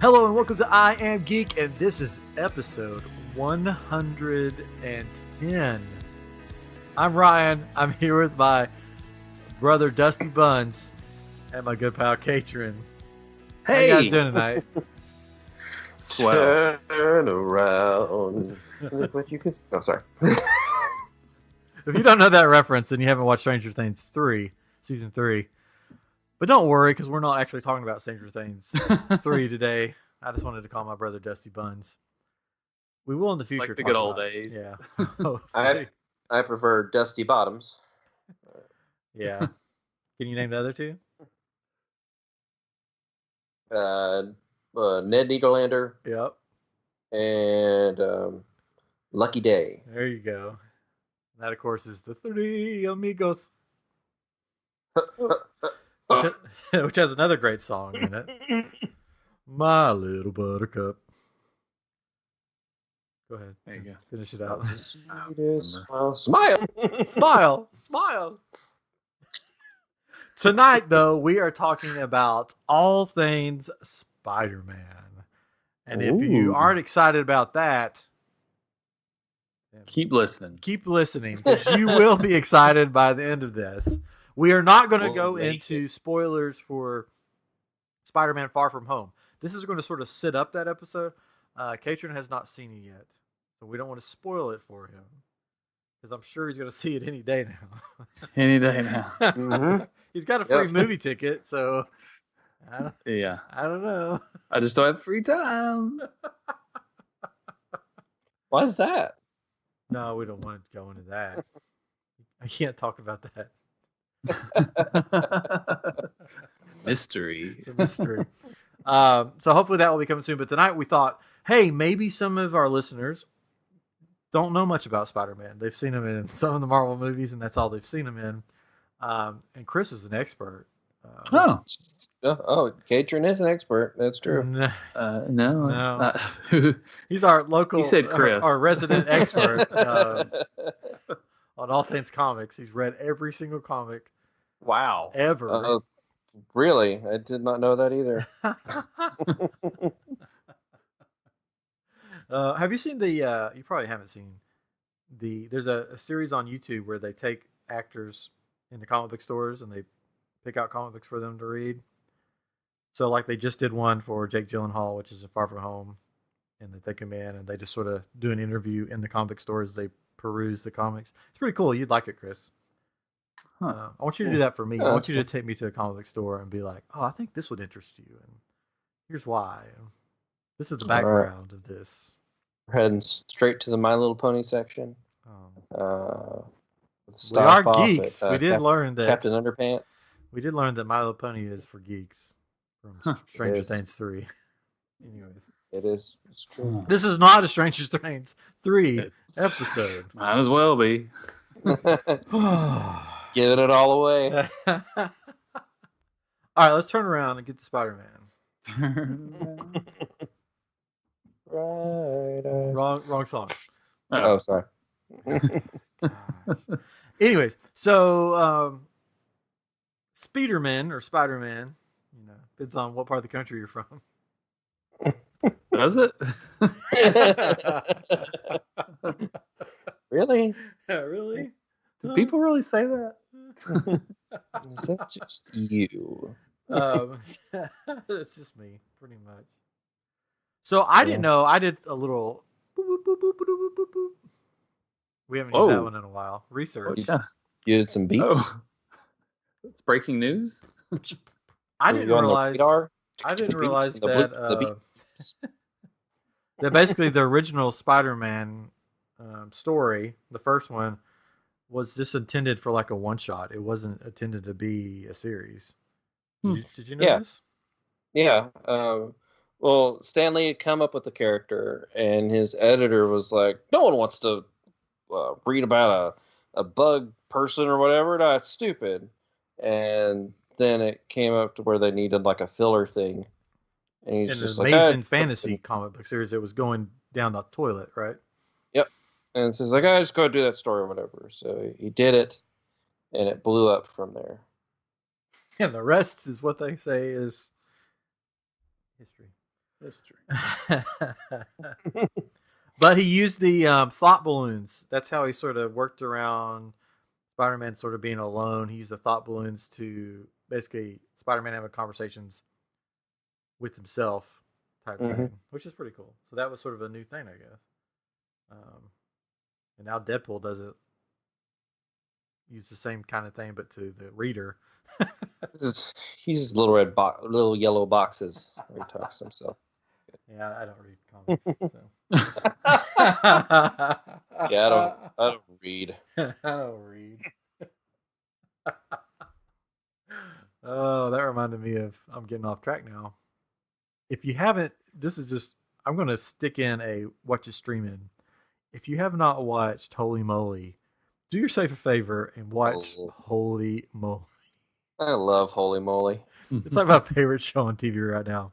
Hello and welcome to I Am Geek, and this is episode 110. I'm Ryan. I'm here with my brother Dusty Buns and my good pal Catron. How you guys doing tonight? Swell. Turn around. Look what you can. Oh, sorry. If you don't know that reference, then you haven't watched Stranger Things 3, season 3. But don't worry, because we're not actually talking about Stranger Things 3 today. I just wanted to call my brother Dusty Buns. We will in the future. Like the good old days. Yeah. I prefer Dusty Bottoms. Yeah. Can you name the other two? Ned Niederlander Yep. and Lucky Day. There you go. And that, of course, is the Three Amigos. Which has another great song in it. My Little Buttercup. Go ahead. There you go. Finish it out. Smile. Smile. Smile. Tonight, though, we are talking about all things Spider-Man. And if you aren't excited about that, Keep listening. keep listening, because you will be excited by the end of this. We are not going to go into spoilers for Spider-Man Far From Home. This is going to sort of set up that episode. Catron has not seen it yet, so we don't want to spoil it for him, because I'm sure he's going to see it any day now. Any day now. Mm-hmm. He's got a free movie ticket, so I don't know. I just don't have free time. Why is that? No, we don't want to go into that. I can't talk about that. Mystery. It's a mystery. So hopefully that will be coming soon. But tonight we thought, hey, maybe some of our listeners don't know much about Spider-Man. They've seen him in some of the Marvel movies, and that's all they've seen him in. And Chris is an expert. Catron is an expert. That's true. No. He's our local. He said Chris. Our resident expert on all things comics. He's read every single comic Wow. ever. Really? I did not know that either. Have you seen the? You probably haven't seen There's a series on YouTube where they take actors in the comic book stores and they pick out comic books for them to read. So, like, they just did one for Jake Gyllenhaal, which is a Far From Home, and they take him in and they just sort of do an interview in the comic book stores. They peruse the comics. It's pretty cool. You'd like it, Chris. I want you to do that for me. I want you to take me to a comic book store and be like, "Oh, I think this would interest you, and here's why. This is the background of this." We're heading straight to the My Little Pony section. We are geeks. We did learn that Captain Underpants. We did learn that My Little Pony is for geeks from Stranger Things 3. Anyways, it is. It's true. This is not a Stranger Things 3 episode. Might as well be. Giving it all away. All right, let's turn around and get to Spider-Man. Right. Wrong song. Oh, sorry. Anyways, so Spider-Man, depends on what part of the country you're from. Does it? Really? Yeah, really? Do people really say that? Is that just you? It's just me, pretty much. So I didn't know. I did a little. Boop, boop, boop, boop, boop, boop, boop. We haven't used that one in a while. Research. You did some beats. Oh, it's breaking news. I didn't realize. I didn't realize that that basically the original Spider-Man story, the first one, was just intended for like a one-shot. It wasn't intended to be a series. Did you know this? Yeah. Well, Stan Lee had come up with the character, and his editor was like, "No one wants to read about a bug person or whatever. That's stupid." And then it came up to where they needed like a filler thing. And he's just an like, amazing fantasy comic book series that was going down the toilet, right? Yep. And so he's like, just go do that story or whatever. So he did it, and it blew up from there. And the rest is what they say is history. History. But he used the thought balloons. That's how he sort of worked around Spider-Man sort of being alone. He used the thought balloons to basically Spider-Man having conversations with himself type thing, which is pretty cool. So that was sort of a new thing, I guess. And now Deadpool does it. Use the same kind of thing, but to the reader. He uses little yellow boxes where he talks to himself. Yeah, I don't read comics. Yeah, I don't read. I don't read. Oh, that reminded me of. I'm getting off track now. If you haven't, this is just. I'm going to stick in a what you streaming. If you have not watched Holy Moly, do yourself a favor and watch Holy Moly. I love Holy Moly. It's like my favorite show on TV right now.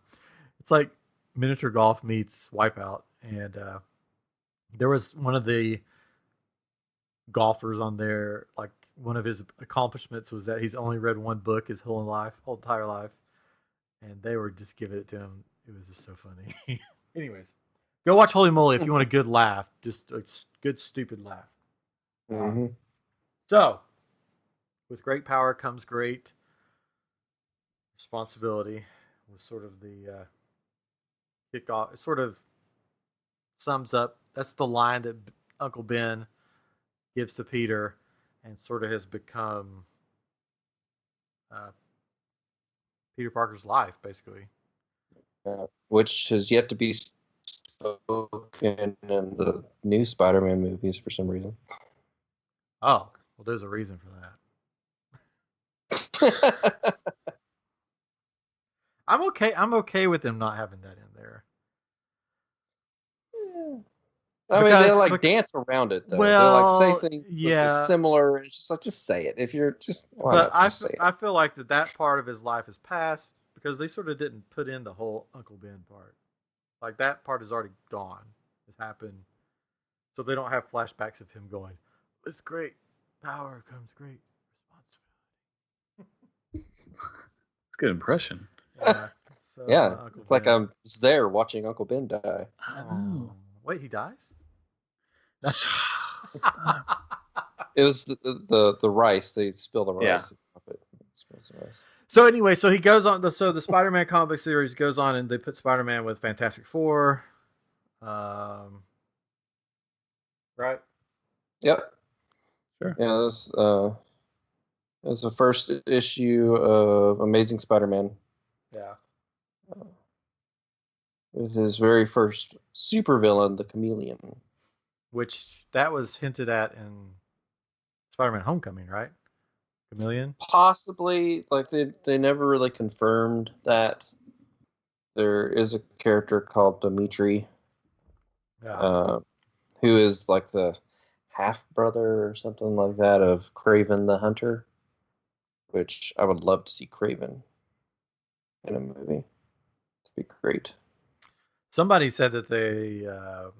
It's like miniature golf meets Wipeout, and there was one of the golfers on there. Like one of his accomplishments was that he's only read one book his whole entire life, and they were just giving it to him. It was just so funny. Anyways, go watch Holy Moly if you want a good laugh, just a good stupid laugh. Mm-hmm. So, with great power comes great responsibility. Was sort of the kickoff. It sort of sums up. That's the line that Uncle Ben gives to Peter, and sort of has become Peter Parker's life, basically. Which has yet to be spoken in the new Spider-Man movies for some reason. Oh, well, there's a reason for that. I'm okay with them not having that in there. I mean, they dance around it, though. Well, they say things yeah, similar. It's just like, just say it. If you're just, I feel like that part of his life is past because they sort of didn't put in the whole Uncle Ben part. Like that part is already gone. It's happened, so they don't have flashbacks of him going, "With great power comes great responsibility." It's a good impression. Yeah, so it's like I was there watching Uncle Ben die. Oh, wait, he dies? It was the rice. They spill the rice. Yeah. So anyway, so he goes on. So the Spider-Man comic book series goes on, and they put Spider-Man with Fantastic Four. Right? Yep. Sure. Yeah, it was the first issue of Amazing Spider-Man. Yeah. With his very first supervillain, the Chameleon. Which that was hinted at in Spider-Man Homecoming, right? Chameleon? Possibly. Like, they never really confirmed that. There is a character called Dimitri, who is like the half-brother or something like that of Kraven the Hunter, which I would love to see Kraven in a movie. It'd be great. Somebody said that there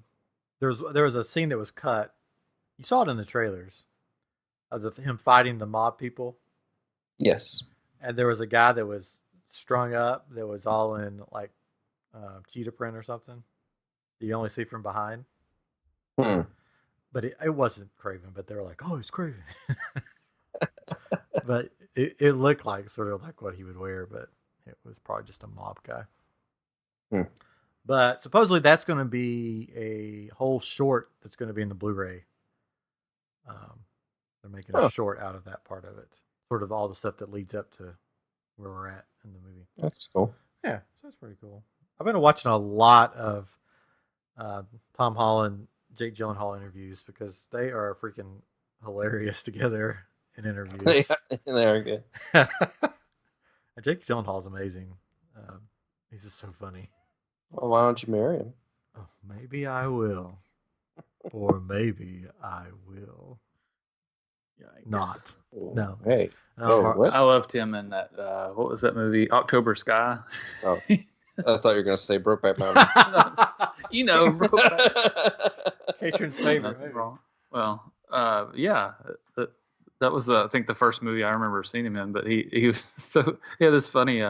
was a scene that was cut. You saw it in the trailers of him fighting the mob people. Yes. And there was a guy that was strung up that was all in like cheetah print or something. You only see from behind. But it wasn't Kraven, but they were like, "Oh, it's Kraven." But it looked like sort of like what he would wear, but it was probably just a mob guy. But supposedly that's going to be a whole short that's going to be in the Blu-ray. They're making a short out of that part of it. Sort of all the stuff that leads up to where we're at in the movie. That's cool. Yeah, so that's pretty cool. I've been watching a lot of Tom Holland, Jake Gyllenhaal interviews because they are freaking hilarious together in interviews. They are good. Jake Gyllenhaal's amazing. He's just so funny. Well, why don't you marry him? Oh, maybe I will. Or maybe I will. Yikes. Not. No. Hey. What? I loved him in that. What was that movie? October Sky. Oh, I thought you were going to say Brokeback Mountain. You know, Catron's favorite movie. Wrong. Well, yeah. That was, I think, the first movie I remember seeing him in. But he was he had this funny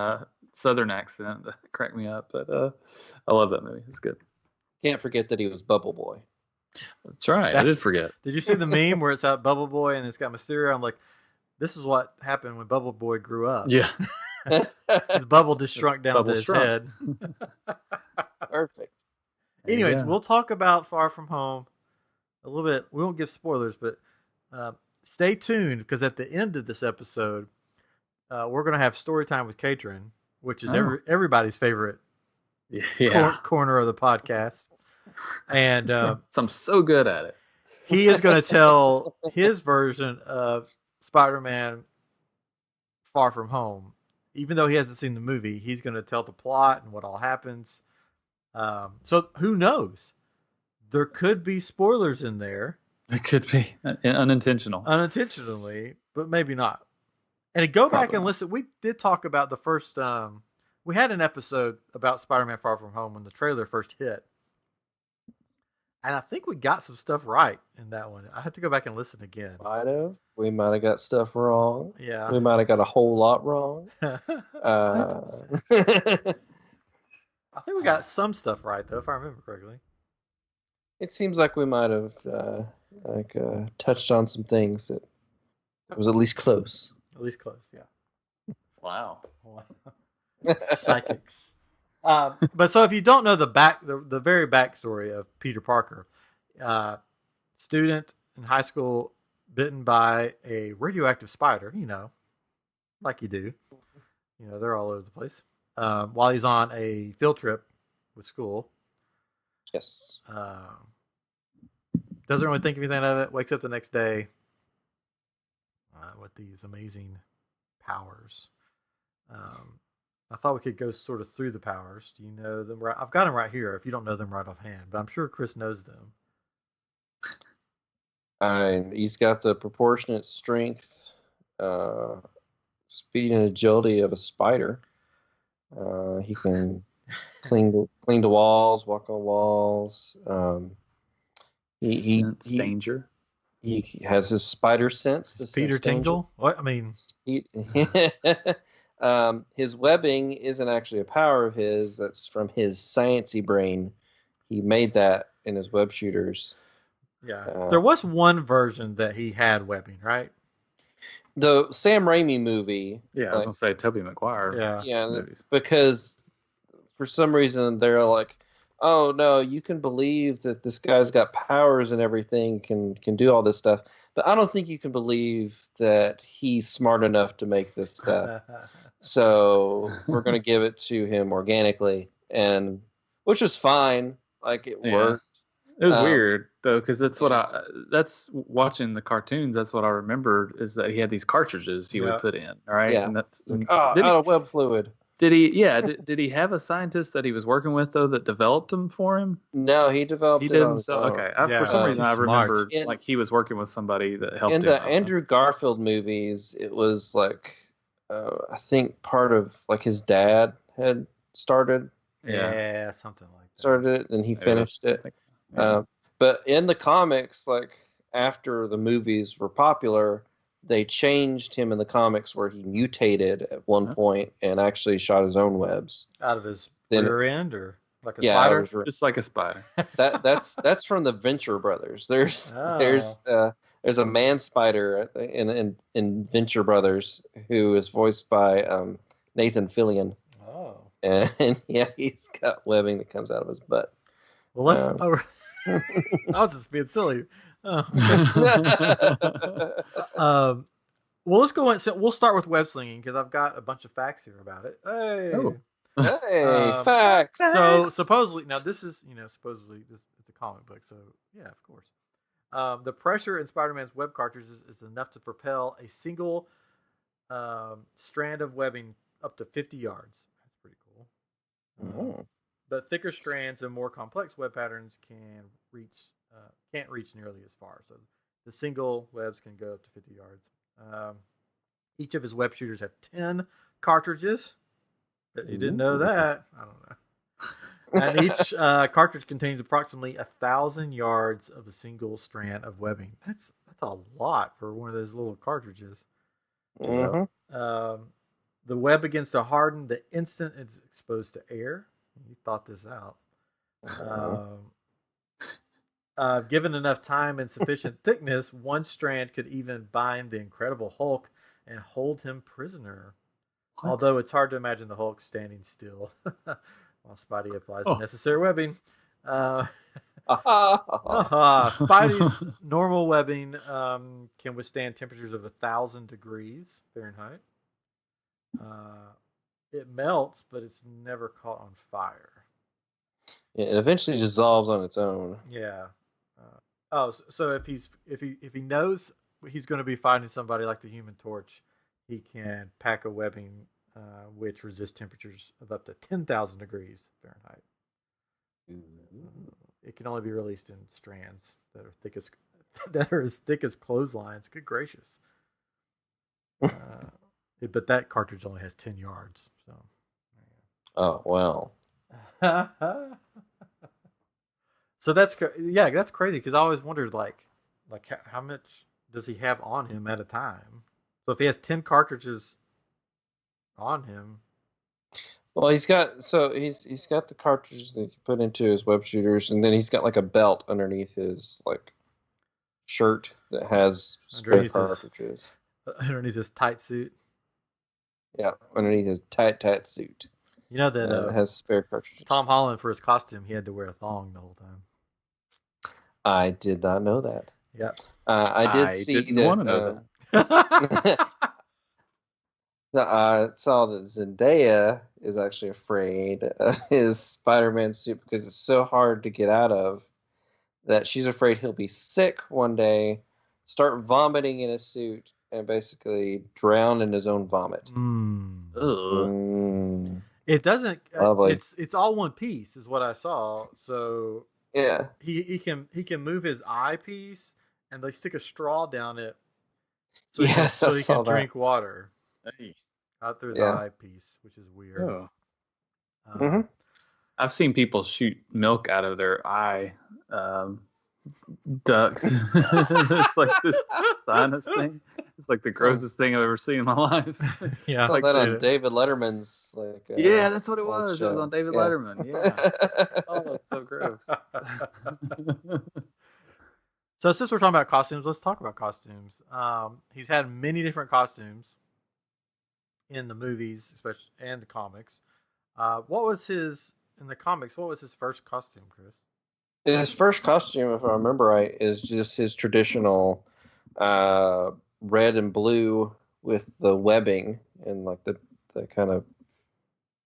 Southern accent that cracked me up. But I love that movie. It's good. Can't forget that he was Bubble Boy. That's right. I did forget. Did you see the meme where it's out Bubble Boy and it's got Mysterio? I'm like, this is what happened when Bubble Boy grew up. Yeah. His bubble just shrunk down to his head. Perfect. Anyways, we'll talk about Far From Home a little bit. We won't give spoilers, but stay tuned because at the end of this episode, we're going to have story time with Catron, which is everybody's favorite corner of the podcast. And I'm so good at it. He is going to tell his version of Spider-Man Far From Home. Even though he hasn't seen the movie, he's going to tell the plot and what all happens. So who knows? There could be spoilers in there. It could be unintentionally, but maybe not. And go back and listen. We did talk about the first. We had an episode about Spider-Man Far From Home when the trailer first hit, and I think we got some stuff right in that one. I have to go back and listen again. We might have got stuff wrong. Yeah, we might have got a whole lot wrong. I think we got some stuff right though, if I remember correctly. It seems like we might have touched on some things that was at least close. At least close, yeah. Wow. Psychics. But so if you don't know the very backstory of Peter Parker, student in high school bitten by a radioactive spider, like you do. They're all over the place. While he's on a field trip with school. Yes. Doesn't really think anything of it. Wakes up the next day with these amazing powers. I thought we could go sort of through the powers. Do you know them? Right? I've got them right here. If you don't know them right offhand, but I'm sure Chris knows them. He's got the proportionate strength, speed, and agility of a spider. He can cling to walls, walk on walls. He sense danger. He has his spider sense. Peter Tingle? What? I mean... his webbing isn't actually a power of his. That's from his sciencey brain. He made that in his web shooters. Yeah. There was one version that he had webbing, right? The Sam Raimi movie. Yeah, I was going to say Tobey Maguire. Yeah, movies. Because for some reason they're like, oh no, you can believe that this guy's got powers and everything, can do all this stuff. But I don't think you can believe that he's smart enough to make this stuff. So we're going to give it to him organically, and which was fine. Like it worked. It was weird though, because that's watching the cartoons. That's what I remembered is that he had these cartridges he would put in, right? Yeah. And that's web fluid. Did he? Yeah. Did he have a scientist that he was working with though that developed them for him? No, he developed it on his own. Okay. For some reason, I remembered like he was working with somebody that helped him. In the Andrew Garfield movies, it was like I think part of like his dad had started. Yeah, something like that. Started it, and he finished it. But in the comics, like after the movies were popular, they changed him in the comics where he mutated at one point and actually shot his own webs out of his rear end, or like a spider. Just like a spider. That's from the Venture Brothers. There's a man spider in Venture Brothers who is voiced by Nathan Fillion. Oh, and he's got webbing that comes out of his butt. Well, let's. I was just being silly. Well, let's go in. So we'll start with web slinging because I've got a bunch of facts here about it. Hey, facts. So supposedly, now this is supposedly it's a comic book, so yeah, of course. The pressure in Spider-Man's web cartridges is enough to propel a single strand of webbing up to 50 yards. That's pretty cool. But thicker strands and more complex web patterns can't reach nearly as far. So the single webs can go up to 50 yards. Each of his web shooters have 10 cartridges. Bet you didn't know that. I don't know. And each cartridge contains approximately 1,000 yards of a single strand of webbing. That's a lot for one of those little cartridges. The The web begins to harden the instant it's exposed to air. You thought this out. Given enough time and sufficient thickness, one strand could even bind the Incredible Hulk and hold him prisoner. What? Although it's hard to imagine the Hulk standing still while Spidey applies the necessary webbing. Spidey's normal webbing can withstand temperatures of 1,000 degrees Fahrenheit. It melts, but it's never caught on fire. Yeah, it eventually dissolves on its own. Yeah. So if he knows he's going to be fighting somebody like the Human Torch, he can pack a webbing which resists temperatures of up to 10,000 degrees Fahrenheit. It can only be released in strands that are as thick as clotheslines. Good gracious! But that cartridge only has 10 yards. So. Oh well. So that's crazy because I always wondered like how much does he have on him at a time? So if he has 10 cartridges on him, well, he's got the cartridges that he can put into his web shooters, and then he's got like a belt underneath his like shirt that has spare cartridges. Underneath his tight suit. Yeah, underneath his tight suit. You know that it has spare cartridges. Tom Holland, for his costume, he had to wear a thong the whole time. I did not know that. Yeah. I didn't want to know that. I saw that Zendaya is actually afraid of his Spider-Man suit because it's so hard to get out of that she's afraid he'll be sick one day, start vomiting in his suit, and basically drown in his own vomit. It doesn't. Lovely. It's all one piece, is what I saw. So yeah, he can move his eyepiece, and they stick a straw down it, so he can drink water out through his eyepiece, which is weird. Oh. I've seen people shoot milk out of their eye ducts. It's like this sinus thing. It's like the grossest thing I've ever seen in my life. Yeah, like that on David Letterman's. Yeah, that's what it was. Show. It was on David Letterman. Yeah. Oh, that's so gross. So since we're talking about costumes, let's talk about costumes. He's had many different costumes in the movies, especially and the comics. What was his first costume, Chris? His first costume, if I remember right, is just his traditional red and blue with the webbing and like the kind of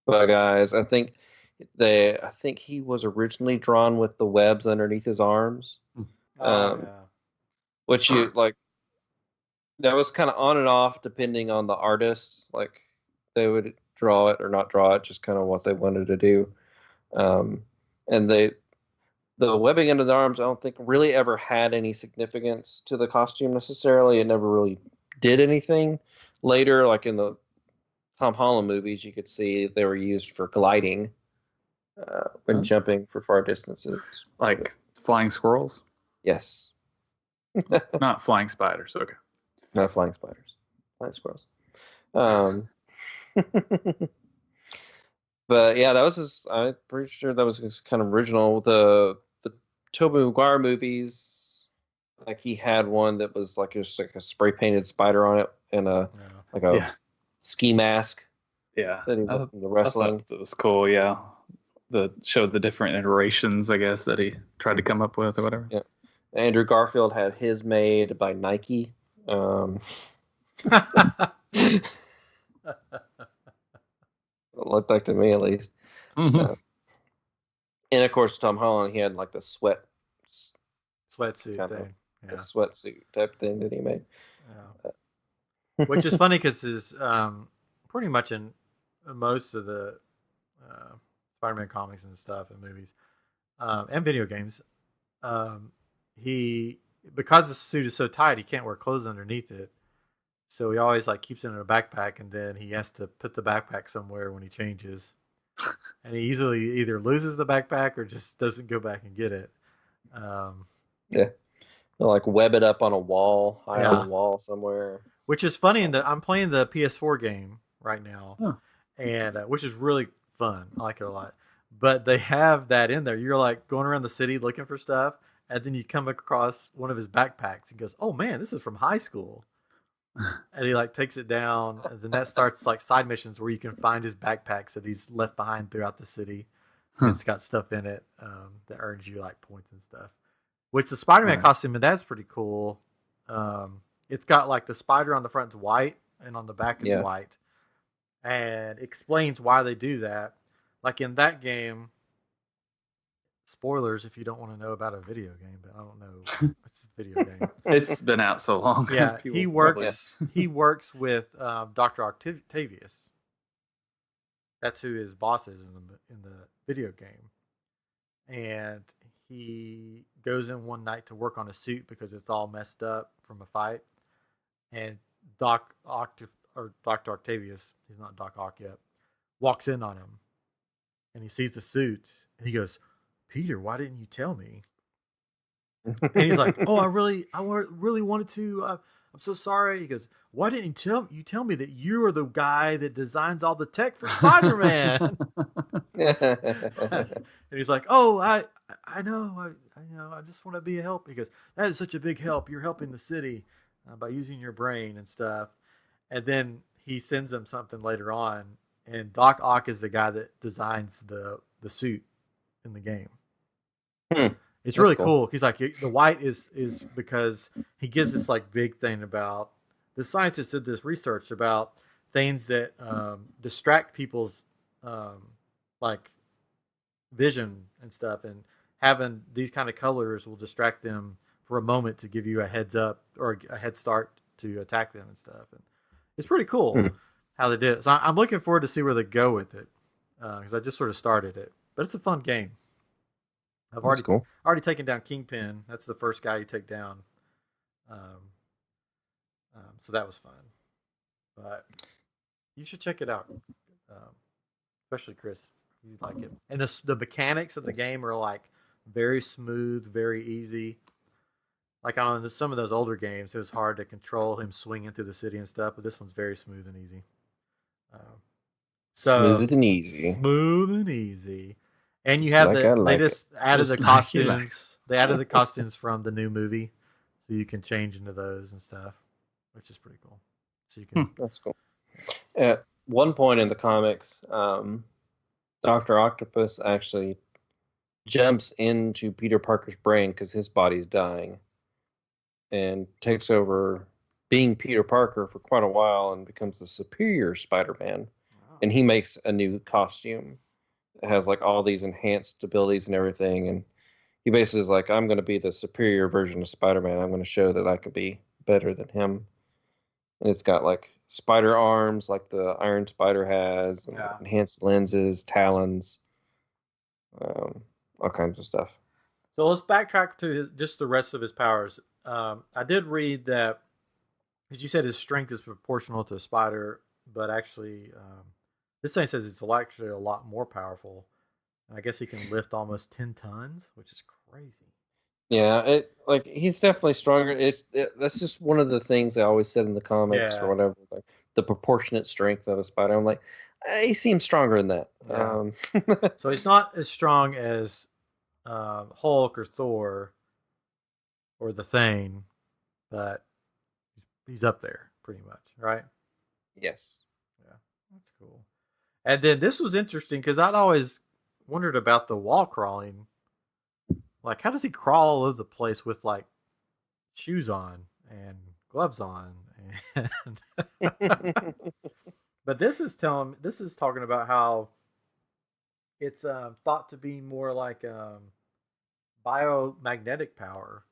bug eyes. I think he was originally drawn with the webs underneath his arms. Which you like that was kind of on and off depending on the artist. Like they would draw it or not draw it, just kind of what they wanted to do. And the webbing under the arms, I don't think really ever had any significance to the costume necessarily. It never really did anything. Later, like in the Tom Holland movies, you could see they were used for gliding when jumping for far distances. Like flying squirrels? Yes. Not flying spiders. Okay. Not flying spiders. Flying squirrels. But yeah, that was I'm pretty sure that was his kind of original. The Tobey Maguire movies, like he had one that was like just like a spray painted spider on it and a ski mask. Yeah. That he was in the wrestling. It was cool. Yeah. Showed the different iterations, I guess, that he tried to come up with or whatever. Yeah. Andrew Garfield had his made by Nike. It looked like to me, at least. Mm-hmm. And of course, Tom Holland, he had like the sweatsuit thing, the sweatsuit type thing that he made. Yeah. Which is funny because is pretty much in most of the Spider-Man comics and stuff and movies and video games. Because the suit is so tight, he can't wear clothes underneath it. So he always like keeps it in a backpack, and then he has to put the backpack somewhere when he changes. And he easily either loses the backpack or just doesn't go back and get it. Yeah, they'll like web it up on a wall, high on a wall somewhere. Which is funny. I'm playing the PS4 game right now, Huh. and which is really fun. I like it a lot. But they have that in there. You're like going around the city looking for stuff, and then you come across one of his backpacks and goes, "Oh man, this is from high school." And he like takes it down, and then that starts like side missions where you can find his backpacks that he's left behind throughout the city. And Huh. it's got stuff in it that earns you like points and stuff. Which the Spider-Man Right. costume, and that's pretty cool. It's got like the spider on the front is white and on the back is Yeah. white, and explains why they do that. Like in that game, spoilers if you don't want to know about a video game, but I don't know, it's a video game. It's been out so long. Yeah, People he probably- works. He works with Dr. Octavius. That's who his boss is in the video game, and he goes in one night to work on a suit because it's all messed up from a fight. And Dr. Octavius, he's not Doc Ock yet, walks in on him, and he sees the suit, and he goes, "Peter, why didn't you tell me?" And he's like, "Oh, I really wanted to. I'm so sorry." He goes, "Why didn't you tell me that you are the guy that designs all the tech for Spider-Man?" And he's like, "Oh, I know, I know. I just want to be a help." He goes, "That is such a big help. You're helping the city by using your brain and stuff." And then he sends him something later on, and Doc Ock is the guy that designs the suit in the game. It's really cool. He's like, the white is because he gives this like big thing about the scientists did this research about things that distract people's like vision and stuff, and having these kind of colors will distract them for a moment to give you a heads up or a head start to attack them and stuff. And it's pretty cool how they did it. So I'm looking forward to see where they go with it because I just sort of started it, but it's a fun game. I've already taken down Kingpin. That's the first guy you take down. So that was fun. But you should check it out, especially Chris. You'd like it. And the mechanics of the game are like very smooth, very easy. Like on some of those older games, it was hard to control him swinging through the city and stuff, but this one's very smooth and easy. Smooth and easy. Smooth and easy. And you Just have like they just added the Just like costumes. They added the costumes from the new movie, so you can change into those and stuff, which is pretty cool. So you can. That's cool. At one point in the comics, Dr. Octopus actually jumps into Peter Parker's brain because his body's dying, and takes over being Peter Parker for quite a while and becomes the superior Spider-Man. Wow. And he makes a new costume. It has like all these enhanced abilities and everything, and he basically is like, I'm going to be the superior version of Spider-Man. I'm going to show that I could be better than him. And it's got like spider arms like the Iron Spider has, and enhanced lenses, talons, all kinds of stuff. So let's backtrack to just the rest of his powers. I did read that, as you said, his strength is proportional to a spider, but actually, this thing says it's actually a lot more powerful. And I guess he can lift almost 10 tons, which is crazy. Yeah, he's definitely stronger. That's just one of the things I always said in the comics or whatever, like the proportionate strength of a spider. I'm like, he seems stronger than that. Yeah. So he's not as strong as Hulk or Thor or the Thing, but he's up there pretty much, right? Yes. Yeah, that's cool. And then this was interesting because I'd always wondered about the wall crawling. Like, how does he crawl all over the place with like shoes on and gloves on? And but this is talking about how it's thought to be more like biomagnetic power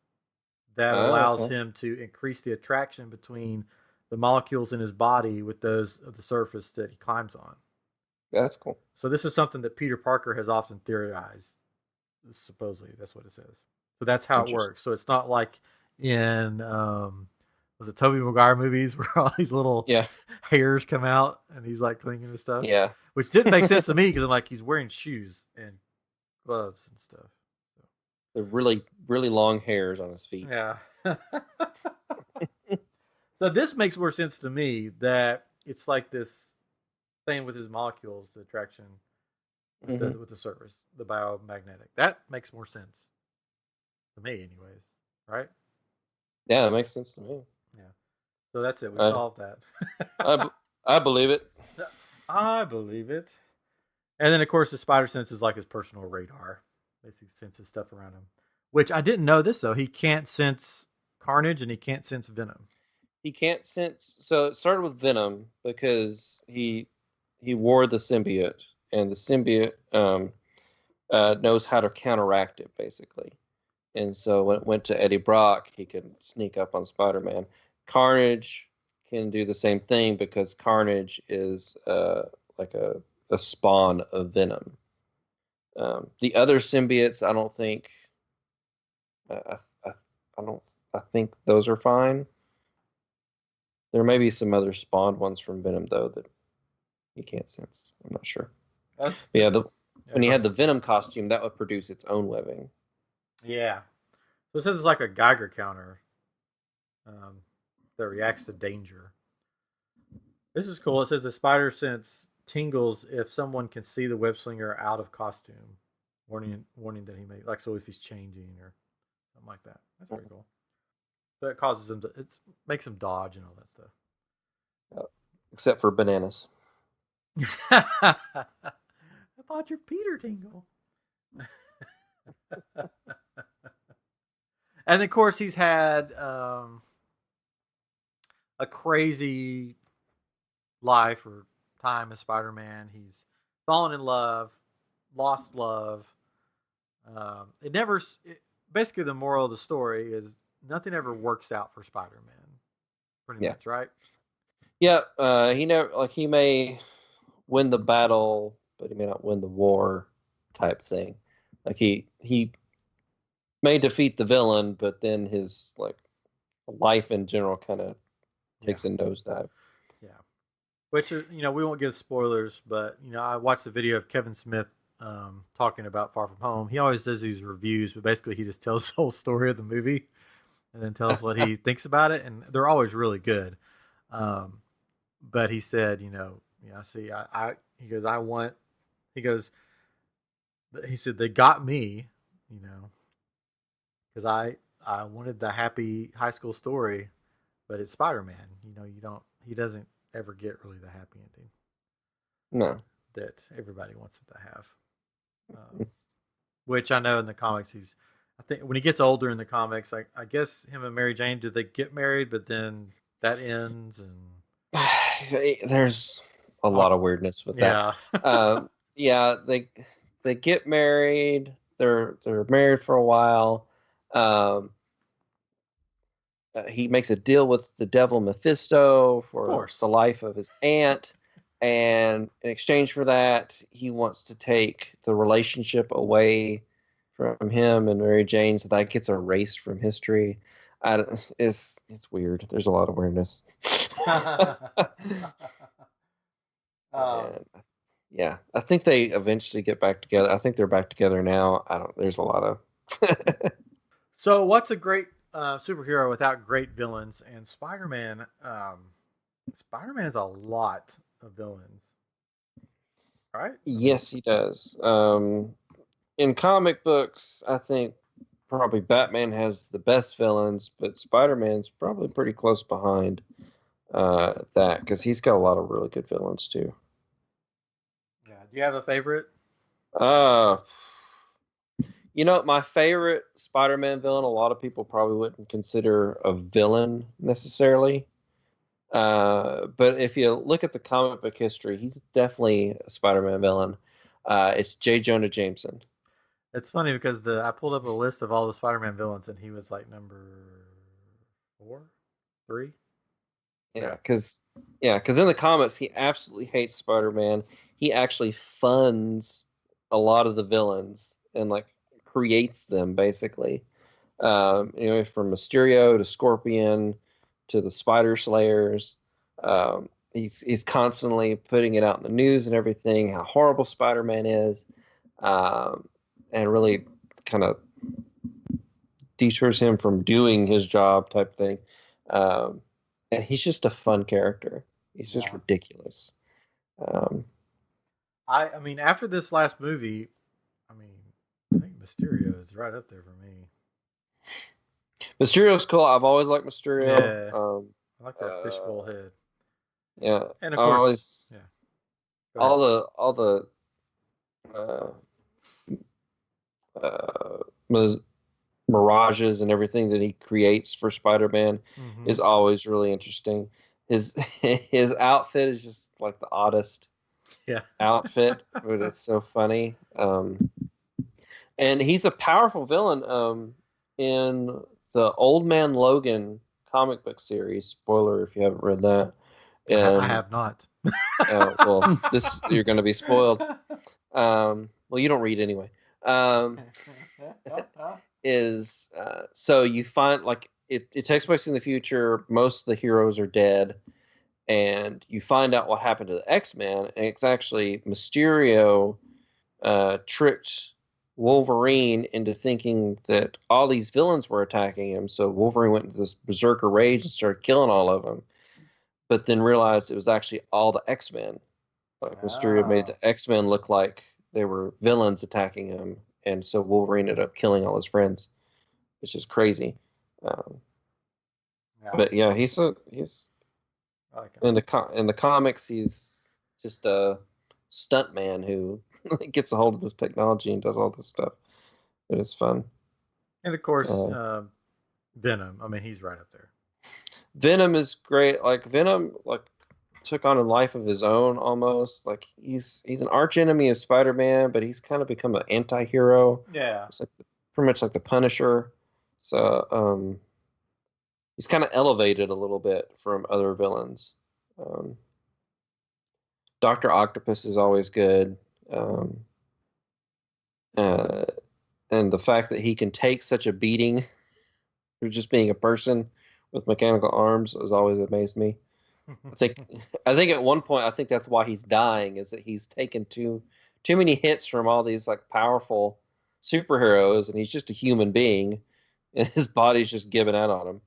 that allows him to increase the attraction between the molecules in his body with those of the surface that he climbs on. That's cool. So this is something that Peter Parker has often theorized. Supposedly, that's what it says. So that's how it works. So it's not like in was it Tobey Maguire movies where all these little hairs come out and he's like clinging and stuff. Yeah, which didn't make sense to me because I'm like, he's wearing shoes and gloves and stuff. So. The really, really long hairs on his feet. Yeah. So this makes more sense to me that it's like this same with his molecules, the attraction Mhm. with the surface, the biomagnetic. That makes more sense to me, anyways. Right? Yeah, it makes sense to me. Yeah. So that's it. We I, solved that. I, I believe it. I believe it. And then, of course, the spider sense is like his personal radar. Basically, senses stuff around him. Which I didn't know this though. He can't sense carnage and he can't sense venom. He can't sense. So it started with Venom because he wore the symbiote, and the symbiote knows how to counteract it basically. And so when it went to Eddie Brock, he could sneak up on Spider-Man. Carnage can do the same thing because Carnage is like a spawn of Venom. The other symbiotes, I don't think. I, I, I don't. I think those are fine. There may be some other spawned ones from Venom though that you can't sense. I'm not sure. But yeah, when he had the Venom costume, that would produce its own webbing. Yeah. So it says it's like a Geiger counter that reacts to danger. This is cool. It says the spider sense tingles if someone can see the web slinger out of costume, warning that he may like so if he's changing or something like that. That's pretty cool. So it causes him to it makes him dodge and all that stuff. Except for bananas. I bought your Peter tingle. And of course, he's had a crazy life or time as Spider-Man. He's fallen in love, lost love. It never. Basically, the moral of the story is nothing ever works out for Spider-Man. Pretty much, right? Yeah. He may win the battle, but he may not win the war, type thing. Like he may defeat the villain, but then his life in general kind of takes a nosedive. Yeah. Which is, we won't give spoilers, but I watched a video of Kevin Smith talking about Far From Home. He always does these reviews, but basically he just tells the whole story of the movie and then tells what he thinks about it, and they're always really good. But he said, see, he goes, he said they got me, because I wanted the happy high school story, but it's Spider-Man. He doesn't ever get really the happy ending. No. That everybody wants him to have. Which I know in the comics I think when he gets older in the comics, I guess him and Mary Jane, did they get married, but then that ends and there's a lot of weirdness with that. Yeah, they get married. They're married for a while. He makes a deal with the devil Mephisto for the life of his aunt, and in exchange for that, he wants to take the relationship away from him and Mary Jane, so that gets erased from history. It's weird. There's a lot of weirdness. Yeah, I think they eventually get back together. I think they're back together now. There's a lot of. So, what's a great superhero without great villains? And Spider-Man. Spider-Man has a lot of villains, right? Yes, he does. In comic books, I think probably Batman has the best villains, but Spider-Man's probably pretty close behind that because he's got a lot of really good villains too. Yeah. Do you have a favorite? My favorite Spider-Man villain, a lot of people probably wouldn't consider a villain necessarily. But if you look at the comic book history, he's definitely a Spider-Man villain. It's J. Jonah Jameson. It's funny because I pulled up a list of all the Spider-Man villains, and he was like number 3. Yeah, because in the comics, he absolutely hates Spider-Man. He actually funds a lot of the villains and creates them basically. From Mysterio to Scorpion to the Spider Slayers. He's constantly putting it out in the news and everything, how horrible Spider-Man is, and really kind of deters him from doing his job type thing. And he's just a fun character. He's just ridiculous. I mean, after this last movie, I mean, I think Mysterio is right up there for me. Mysterio's cool. I've always liked Mysterio. Yeah, I like that fishbowl head. Yeah, and of course, all the mirages and everything that he creates for Spider-Man is always really interesting. His outfit is just like the oddest outfit, but it's so funny. And he's a powerful villain in the Old Man Logan comic book series. Spoiler if you haven't read that. I have not. Well, you're going to be spoiled. Well, you don't read anyway. So you find like it takes place in the future. Most of the heroes are dead, and you find out what happened to the X-Men, and it's actually Mysterio tricked Wolverine into thinking that all these villains were attacking him. So Wolverine went into this berserker rage and started killing all of them, but then realized it was actually all the X-Men. Like Mysterio made the X-Men look like they were villains attacking him, and so Wolverine ended up killing all his friends, which is crazy. But yeah, he's I like him. In the comics, he's just a stuntman who gets a hold of this technology and does all this stuff. It is fun. And of course, Venom. I mean, he's right up there. Venom is great. Like Venom, took on a life of his own almost. Like he's an arch enemy of Spider-Man, but he's kind of become an anti-hero. Yeah, it's like pretty much like the Punisher. So he's kind of elevated a little bit from other villains. Dr. Octopus is always good. And the fact that he can take such a beating for just being a person with mechanical arms has always amazed me. I think at one point, I think that's why he's dying, is that he's taken too many hits from all these like powerful superheroes, and he's just a human being, and his body's just giving out on him.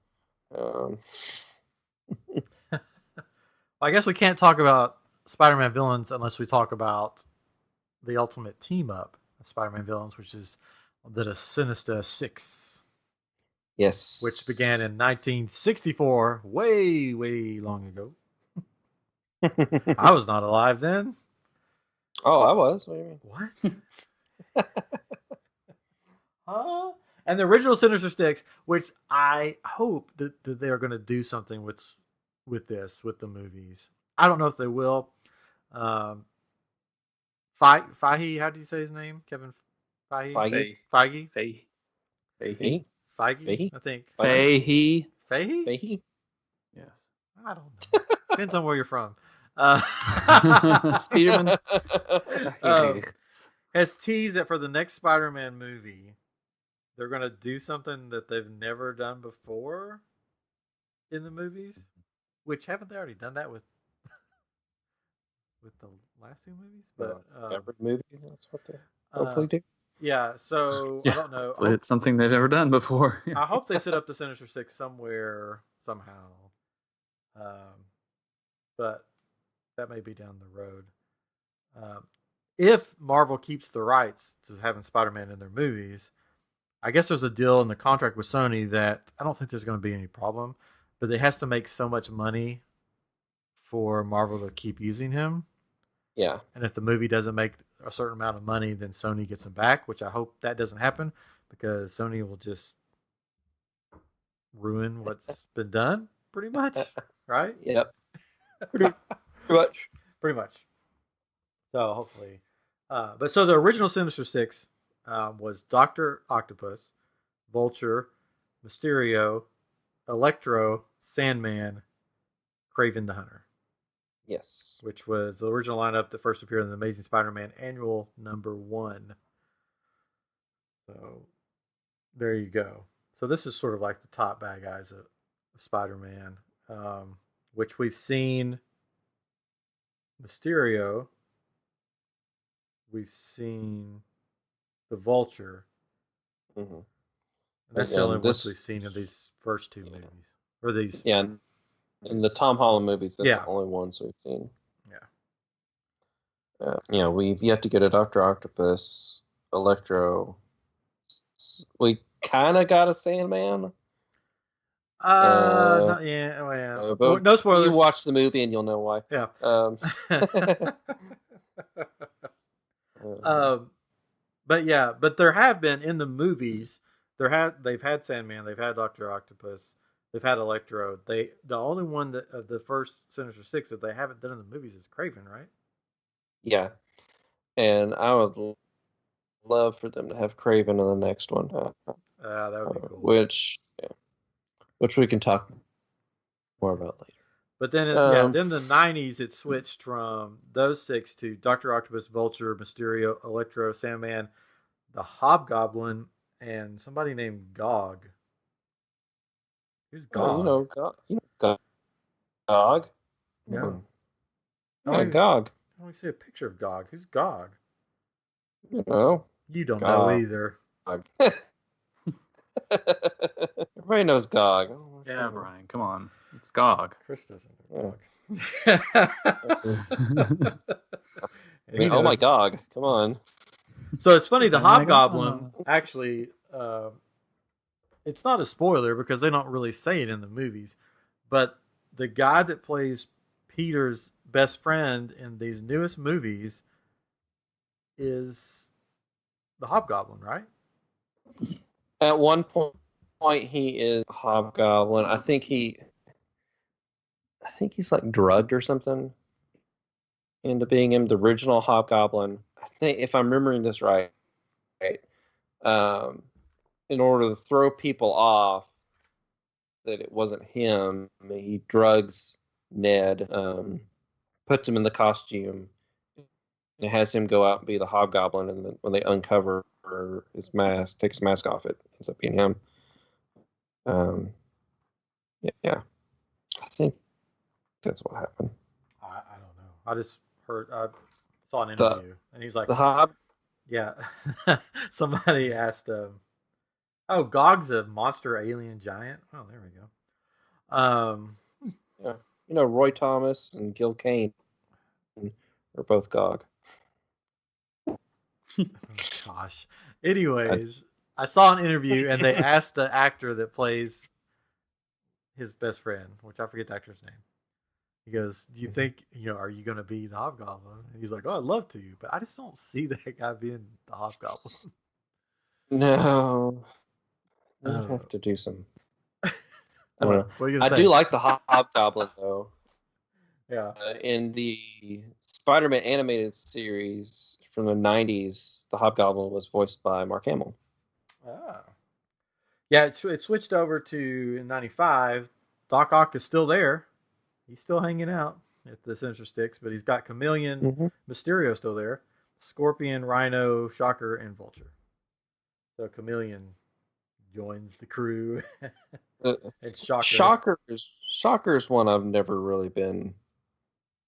I guess we can't talk about Spider-Man villains unless we talk about the ultimate team up of Spider-Man villains, which is the Sinister Six. Yes. Which began in 1964, way, way long ago. I was not alive then. Oh, I was. What do you mean? What? Huh? And the original Sinister Six, which I hope that they are going to do something with the movies. I don't know if they will. Feige, how do you say his name? Kevin Feige? Feige. Feige, I think. Feige. Feige? Yes. I don't know. Depends on where you're from. Spiderman has teased that for the next Spider-Man movie, they're going to do something that they've never done before in the movies. Which, haven't they already done that with the last two movies? But every movie, that's what they hopefully do. Yeah, so I don't know. But it's something they've never done before. I hope they set up the Sinister Six somewhere, somehow. But that may be down the road. If Marvel keeps the rights to having Spider-Man in their movies, I guess there's a deal in the contract with Sony that I don't think there's going to be any problem, but it has to make so much money for Marvel to keep using him. Yeah. And if the movie doesn't make a certain amount of money, then Sony gets him back, which I hope that doesn't happen, because Sony will just ruin what's been done, pretty much, right? Yep. Pretty much. So hopefully. But so the original Sinister Six was Dr. Octopus, Vulture, Mysterio, Electro, Sandman, Kraven the Hunter. Yes. Which was the original lineup that first appeared in the Amazing Spider-Man Annual #1. So there you go. So this is sort of like the top bad guys of Spider-Man, which we've seen Mysterio. We've seen the Vulture. Mm-hmm. And that's the only ones we've seen of these first two movies. Or these. Yeah. In the Tom Holland movies, that's the only ones we've seen. Yeah. we've yet to get a Doctor Octopus, Electro. We kind of got a Sandman. yeah, oh, yeah. But No spoilers. You watch the movie and you'll know why. Yeah. But there have been in the movies. They've had Sandman, they've had Doctor Octopus, they've had Electro. The only one that of the first Sinister Six that they haven't done in the movies is Craven, right? Yeah, and I would love for them to have Craven in the next one. That would be cool. Which we can talk more about later. But then, then the '90s, it switched from those six to Doctor Octopus, Vulture, Mysterio, Electro, Sandman, the Hobgoblin, and somebody named Gog. Who's Gog? Gog. No. Gog. I only see a picture of Gog. Who's Gog? You don't know either. Everybody knows Gog. Yeah, Brian, come on. It's Gog. Chris doesn't know Gog. Oh my Gog. Come on. So it's funny, the Hobgoblin, actually, it's not a spoiler because they don't really say it in the movies, but the guy that plays Peter's best friend in these newest movies is the Hobgoblin, right? At one point he is a Hobgoblin. I think he's like drugged or something into being him, the original Hobgoblin. I think, if I'm remembering this right, in order to throw people off that it wasn't him, he drugs Ned, puts him in the costume, and has him go out and be the Hobgoblin. And then when they uncover his mask, take his mask off, it ends up being him. Yeah. I think that's what happened. I don't know. I just saw an interview, and he's like, the Hob. Yeah. Somebody asked, "Oh, Gog's a monster alien giant." Oh, there we go. Yeah, Roy Thomas and Gil Kane are both Gog. Gosh. Anyways, I saw an interview, and they asked the actor that plays his best friend, which I forget the actor's name. He goes, "Do you think, are you going to be the Hobgoblin?" And he's like, "Oh, I'd love to, but I just don't see that guy being the Hobgoblin." No. I have to do some. I don't know. What are you gonna say? I do like the Hobgoblin, though. Yeah. In the Spider-Man animated series from the 90s, the Hobgoblin was voiced by Mark Hamill. Ah. Yeah, it switched over to in '95. Doc Ock is still there. He's still hanging out at the Sinister Six, but he's got Chameleon, Mysterio still there, Scorpion, Rhino, Shocker, and Vulture. So Chameleon joins the crew. And Shocker's one I've never really been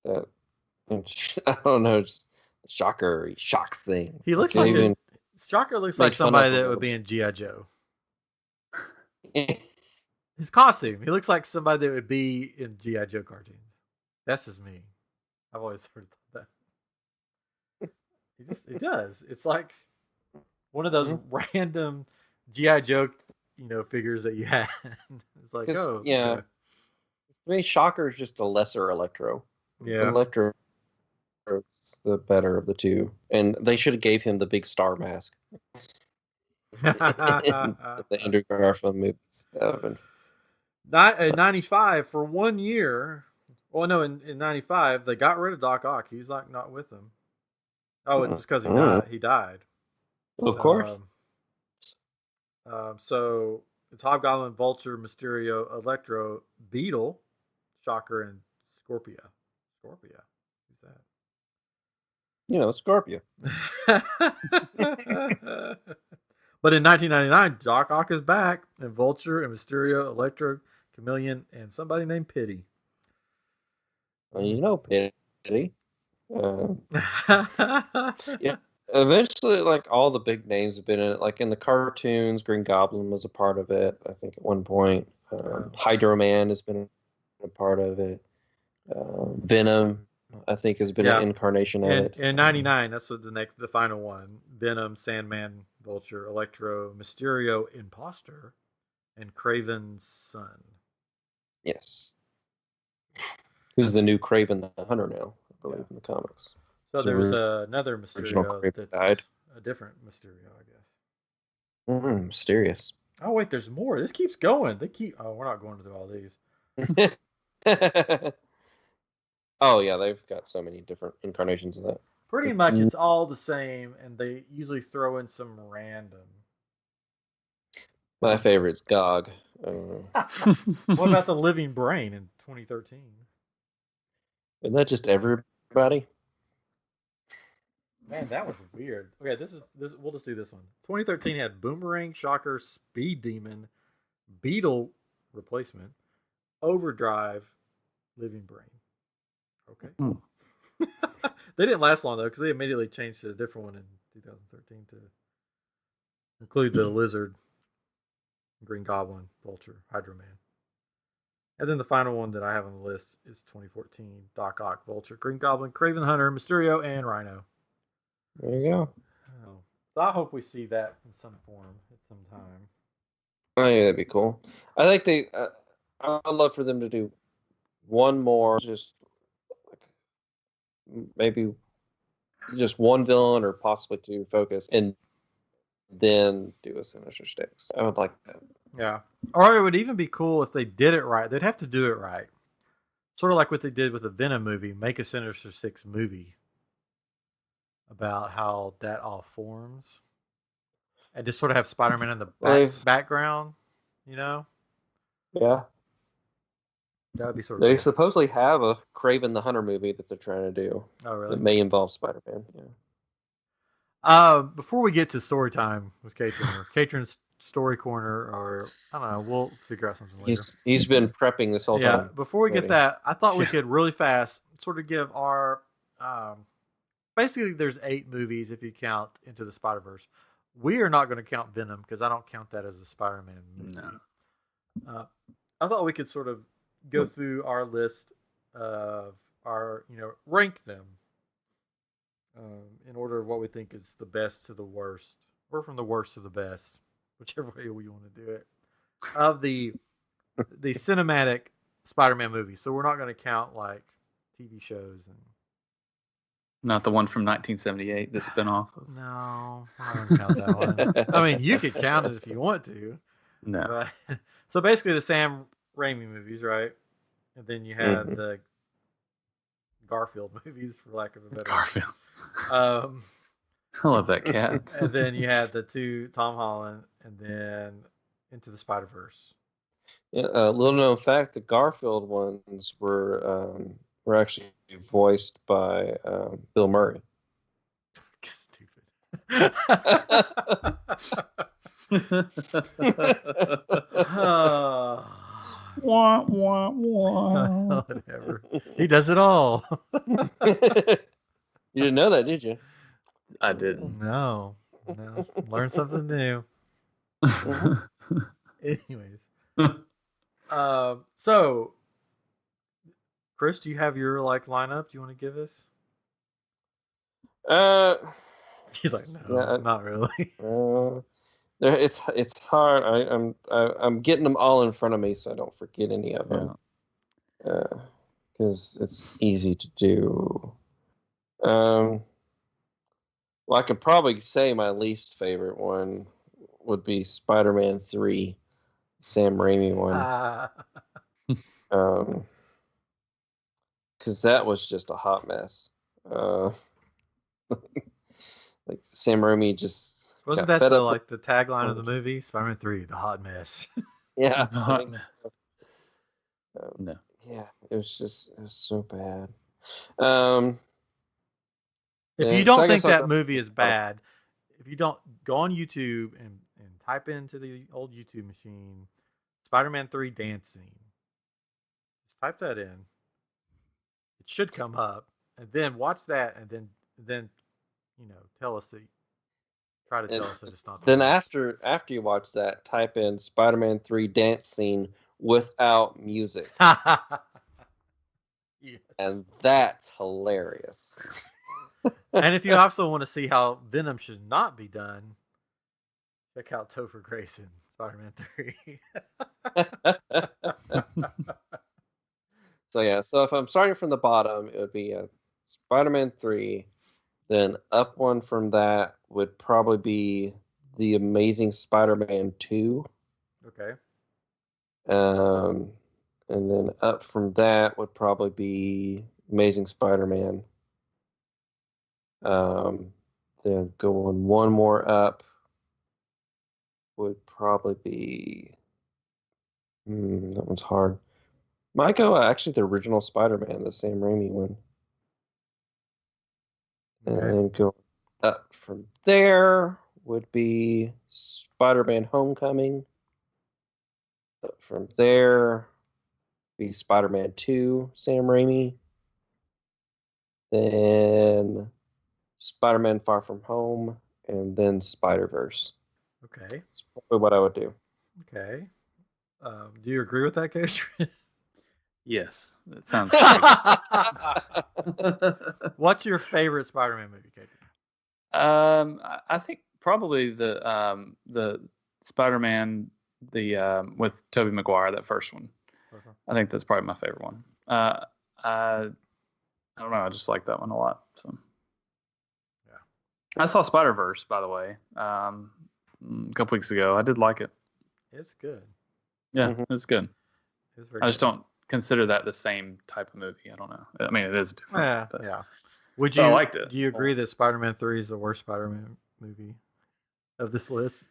that. I don't know, just Shocker, he shocks things. He looks Shocker looks like somebody that would be in G.I. Joe. His costume, he looks like somebody that would be in G.I. Joe cartoons. That's just me. I've always heard that. He does. It's like one of those random G.I. Joe, figures that you had. It's like, oh, yeah. To me, Shocker is just a lesser Electro. Yeah, Electro is the better of the two, and they should have gave him the big star mask. The Andrew Garfield movies. In '95, for 1 year. Well, no, in '95 they got rid of Doc Ock. He's like not with them. Oh, it's because he died. Of course. So it's Hobgoblin, Vulture, Mysterio, Electro, Beetle, Shocker, and Scorpia. Scorpia. Who's that? Scorpio. But in 1999, Doc Ock is back, and Vulture, and Mysterio, Electro, Chameleon, and somebody named Pity. Well, Pity. Yeah. Eventually, like, all the big names have been in it. Like in the cartoons, Green Goblin was a part of it, I think, at one point. Hydro Man has been a part of it. Venom I think, has been an incarnation of it. In '99, that's the final one. Venom, Sandman, Vulture, Electro, Mysterio, Imposter, and Kraven's son. Yes. Who's the new Kraven the Hunter now, I believe, in the comics. So there's another Mysterio that's died. a different Mysterio, I guess. Mysterious. Oh, wait, there's more. This keeps going. We're not going through all these. Oh, yeah, they've got so many different incarnations of that. Pretty much it's all the same, and they usually throw in some random. My favorite's Gog. I don't know. What about the Living Brain in 2013? Isn't that just everybody? Man, that one's weird. Okay, this. We'll just do this one. 2013 had Boomerang, Shocker, Speed Demon, Beetle Replacement, Overdrive, Living Brain. Okay. They didn't last long though, because they immediately changed to a different one in 2013 to include the Lizard, Green Goblin, Vulture, Hydro Man. And then the final one that I have on the list is 2014: Doc Ock, Vulture, Green Goblin, Kraven the Hunter, Mysterio, and Rhino. There you go. Oh. So I hope we see that in some form at some time. Oh yeah, that'd be cool. I think I'd love for them to do one more, just maybe just one villain or possibly two focus, and then do a Sinister Six. I would like that. Yeah. Or it would even be cool if they did it right. They'd have to do it right. Sort of like what they did with the Venom movie, make a Sinister Six movie about how that all forms. And just sort of have Spider-Man in the background, you know? Yeah. That would be sort of They cool. supposedly have a Kraven the Hunter movie that they're trying to do. Oh, really? That may involve Spider-Man, yeah. Before we get to story time with Catron, or Catron's story corner, or I don't know, we'll figure out something later. He's been prepping this whole time. Yeah, before we get that, I thought we could really fast sort of give our... basically, there's 8 movies if you count Into the Spider-Verse. We are not going to count Venom because I don't count that as a Spider-Man movie. No. I thought we could sort of go through our list of our, rank them in order of what we think is the best to the worst, or from the worst to the best, whichever way we want to do it, of the cinematic Spider-Man movies. So we're not going to count like TV shows and. Not the one from 1978, the spinoff. No, I don't count that one. I mean, you could count it if you want to. No. But, so basically the Sam Raimi movies, right? And then you had the Garfield movies, for lack of a better Garfield. I love that cat. And then you had the 2 Tom Holland, and then Into the Spider-Verse. Yeah, little known fact: the Garfield ones were actually voiced by Bill Murray. Stupid. Wah, wah, wah. Whatever. He does it all. You didn't know that, did you? I didn't. No. Learn something new. Anyways. So, Chris, do you have your lineup? Do you want to give us? He's like, no, not really. It's hard. I'm getting them all in front of me so I don't forget any of them. Because it's easy to do. Well, I could probably say my least favorite one would be Spider-Man 3, Sam Raimi one. Because that was just a hot mess. Like Sam Raimi just wasn't that the tagline of the movie? Spider-Man 3, the hot mess. Yeah, the hot mess. No. Yeah, it was so bad. If you don't think that movie is bad, if you don't go on YouTube and type into the old YouTube machine, Spider-Man 3 dance scene. Just type that in. It should come up, and then watch that, and then tell us that. Try to tell us that it's not. Then after you watch that, type in Spider-Man 3 dance scene without music. Yeah. and that's hilarious. And if you also want to see how Venom should not be done, check out Topher Grace in Spider-Man 3. So yeah, so if I'm starting from the bottom, it would be Spider-Man 3. Then up one from that would probably be The Amazing Spider-Man 2. Okay. And then up from that would probably be Amazing Spider-Man. Then going one more up would probably be that one's hard. Might go actually the original Spider-Man, the Sam Raimi one. And Okay. then go up from there would be Spider-Man Homecoming. Up from there be Spider-Man 2, Sam Raimi. Then Spider-Man Far From Home, and then Spider-Verse. Okay. That's probably what I would do. Okay. Do you agree with that, Catron? Yes, that sounds. What's your favorite Spider-Man movie, Catron? I think probably the Spider-Man with Tobey Maguire, that first one. I think that's probably my favorite one. I don't know. I just like that one a lot. So yeah, I saw Spider-Verse, by the way, a couple weeks ago. I did like it. It's good. Yeah, It's good. It's very I just good. don't consider that the same type of movie. I don't know. I mean, it is different. Yeah, but, yeah. Would but you? I liked it. Do you agree that Spider-Man 3 is the worst Spider-Man movie of this list?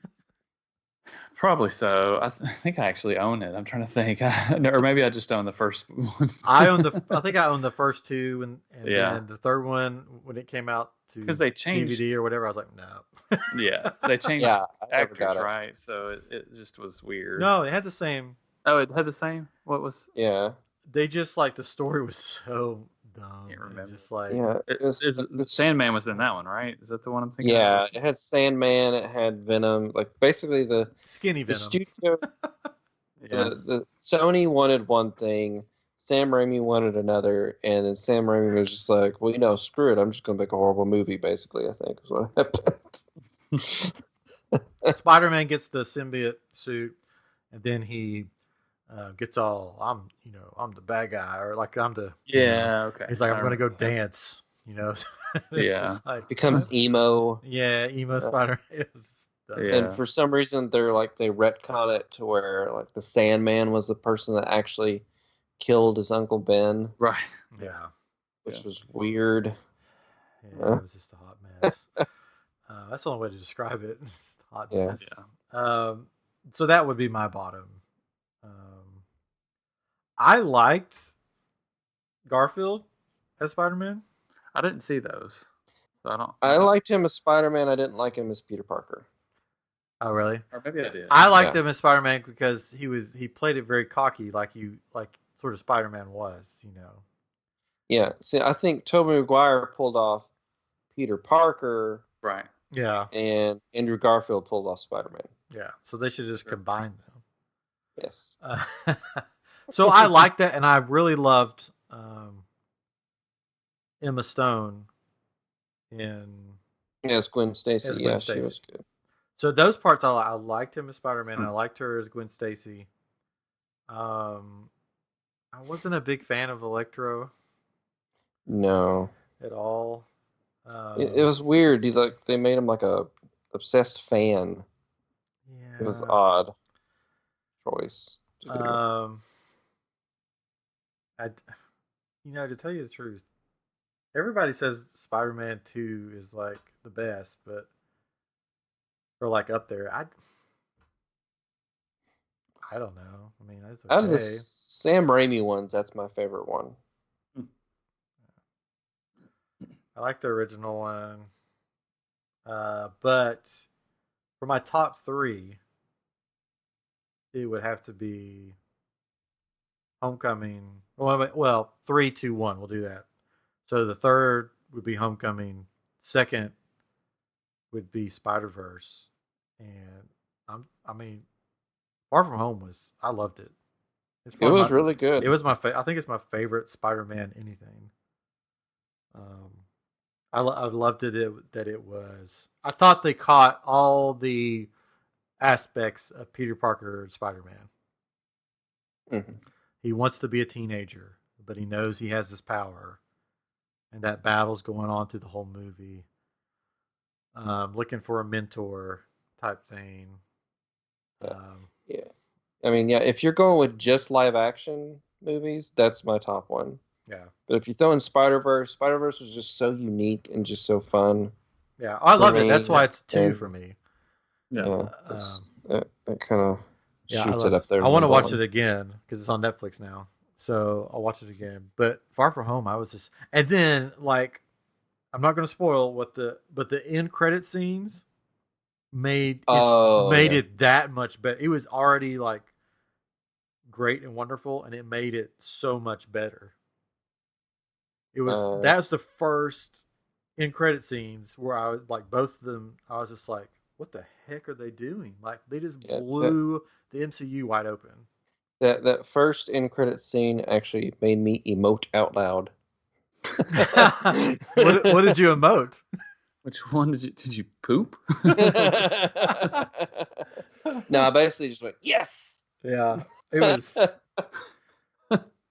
Probably so. I think I actually own it. I'm trying to think, or maybe I just own the first one. I think I own the first two, and Yeah. then the third one when it came out to Because they changed DVD or whatever. I was like, no. Yeah, they changed Yeah, I never actors, got it. right? So it just was weird. No, it had the same. Oh, it had the same. What was? Yeah. They just like the story was so dumb. Can't and remember. Just like Yeah. The Sandman was in that one, right? Is that the one I'm thinking? Yeah, of? it had Sandman, it had Venom. Like basically the skinny the Venom. studio Yeah. the Sony wanted one thing, Sam Raimi wanted another, and then Sam Raimi was just like, well, screw it, I'm just gonna make a horrible movie, basically, I think is what happened. Spider-Man gets the symbiote suit, and then he gets all I'm the bad guy, or like I'm the Okay. He's like I'm I gonna go remember that. dance, It's Yeah. just like, Becomes emo. yeah, emo Spider. It was dumb. Yeah. And for some reason they retcon it to where like the Sandman was the person that actually killed his Uncle Ben, Right. Yeah, which Yeah. was weird. it was just a hot mess. That's the only way to describe it. Just a hot Yeah. mess. Yeah. So that would be my bottom. I liked Garfield as Spider-Man. I didn't see those, so I don't. I liked him as Spider-Man. I didn't like him as Peter Parker. Oh, really? Or maybe I did. I liked Yeah. him as Spider-Man because he played it very cocky, like sort of Spider-Man was, Yeah. See, I think Tobey Maguire pulled off Peter Parker, Right. Yeah, and Andrew Garfield pulled off Spider-Man. yeah. So they should just combine them. Yes. So I liked that, and I really loved Emma Stone in. Yes, Gwen Stacy. As Gwen Yeah, Stacy. she was good. So those parts I liked him as Spider-Man. And I liked her as Gwen Stacy. I wasn't a big fan of Electro No, at all. it was weird. They made him like a obsessed fan. Yeah. It was odd choice to do. To tell you the truth, everybody says Spider-Man 2 is like the best, but or like up there. I don't know. I mean, that's Out of the okay. Sam Raimi ones, that's my favorite one. I like the original one, but for my top three, it would have to be Homecoming. Well, 3, 2, 1. We'll do that. So the third would be Homecoming. Second would be Spider-Verse, and I mean, Far From Home I loved it. It was really good. It was I think it's my favorite Spider-Man anything. I loved it that it was. I thought they caught all the aspects of Peter Parker Spider-Man. Mm-hmm. He wants to be a teenager, but he knows he has this power, and that battle's going on through the whole movie. Looking for a mentor type thing. Yeah. I mean, yeah, if you're going with just live action movies, that's my top one. Yeah. But if you throw in Spider-Verse was just so unique and just so fun. Yeah, I love it. That's why it's 2 for me. Yeah. That kind of shoots it up there. I want to watch it again because it's on Netflix now. So I'll watch it again. But Far From Home, I was just, and then like, I'm not going to spoil but the end credit scenes made it that much better. It was already like great and wonderful, and it made it so much better. It was that was the first end credit scenes where I was like, both of them. I was just like, what the heck are they doing? Like they just blew the MCU wide open. That first end credit scene actually made me emote out loud. What did you emote? Which one did you poop? No, I basically just went, yes. Yeah, it was.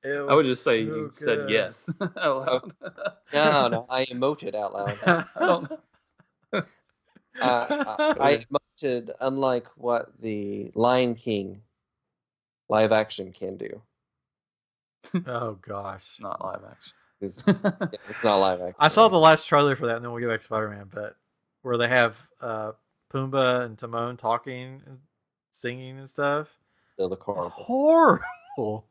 I would just say you said yes out loud. No, I emoted out loud. I emoted unlike what the Lion King live action can do. Oh gosh, not live action. It's not live action. I saw the last trailer for that, and then we'll get back to Spider-Man. But where they have Pumbaa and Timon talking, and singing, and stuff. They look horrible. It's horrible.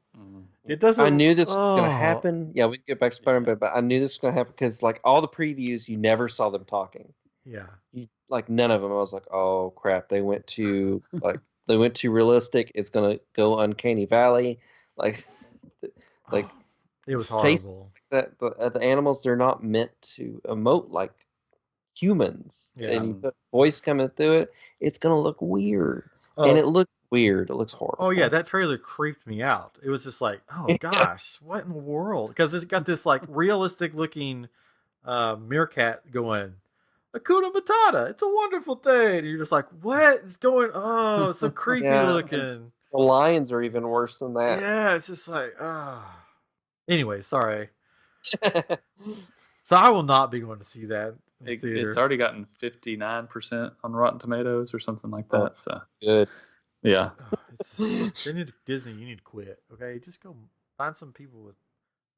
It doesn't. I knew this was going to happen. Yeah, we can get back to Spider-Man, but I knew this was going to happen because, like, all the previews, you never saw them talking. Yeah. Like none of them. I was like, oh crap! They went too realistic. It's going to go Uncanny Valley. Like it was horrible. That the animals, they're not meant to emote like humans. Yeah. And you put voice coming through it, it's going to look weird. And it looks weird. It looks horrible. Oh yeah, that trailer creeped me out. It was just like, oh gosh, what in the world? Because it's got this like realistic looking meerkat going, Hakuna Matata, it's a wonderful thing. And you're just like, what is going on? It's so creepy looking. The lions are even worse than that. Yeah, it's just like, Anyway, sorry. So I will not be going to see that. It's already gotten 59% on Rotten Tomatoes or something like that. So good. Yeah. Disney, you need to quit. Okay, just go find some people with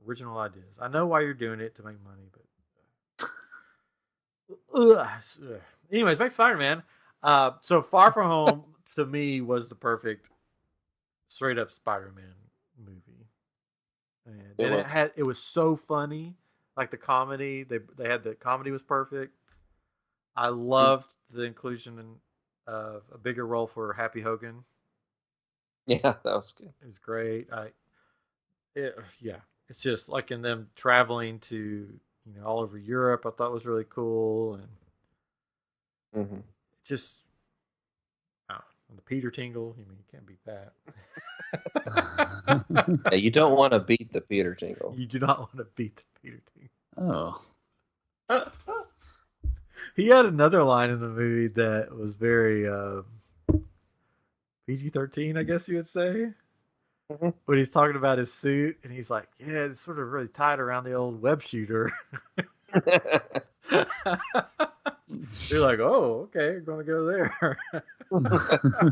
original ideas. I know why you're doing it to make money, but anyways, back to Spider-Man. So Far From Home to me was the perfect straight up Spider-Man movie, and it was so funny. Like the comedy, they had the comedy was perfect. I loved the inclusion of a bigger role for Happy Hogan. Yeah, that was good. It was great. It's just like in them traveling to all over Europe. I thought was really cool, and just the Peter Tingle. You can't beat that. Yeah, you don't want to beat the Peter Tingle. You do not want to beat the Peter Tingle. Oh. He had another line in the movie that was very PG-13, I guess you would say. When he's talking about his suit, and he's like, yeah, it's sort of really tight around the old web shooter. You're like, oh, okay, we're going to go there.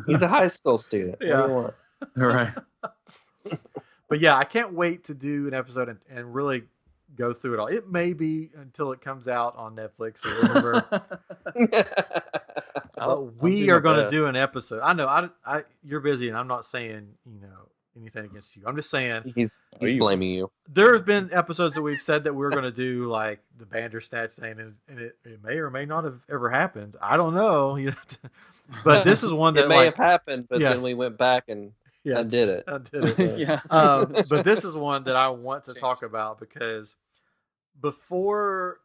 He's a high school student. Yeah. What do you want? Right. But yeah, I can't wait to do an episode and really go through it all. It may be until it comes out on Netflix or whatever. But we are going to do an episode. I know you're busy, and I'm not saying anything against you. I'm just saying he's blaming you. There's been episodes that we've said that we're going to do like the Bandersnatch thing, and it may or may not have ever happened. I don't know. But this is one that it may have happened, but then we went back and undid it. Yeah. But this is one that I want to talk about because before,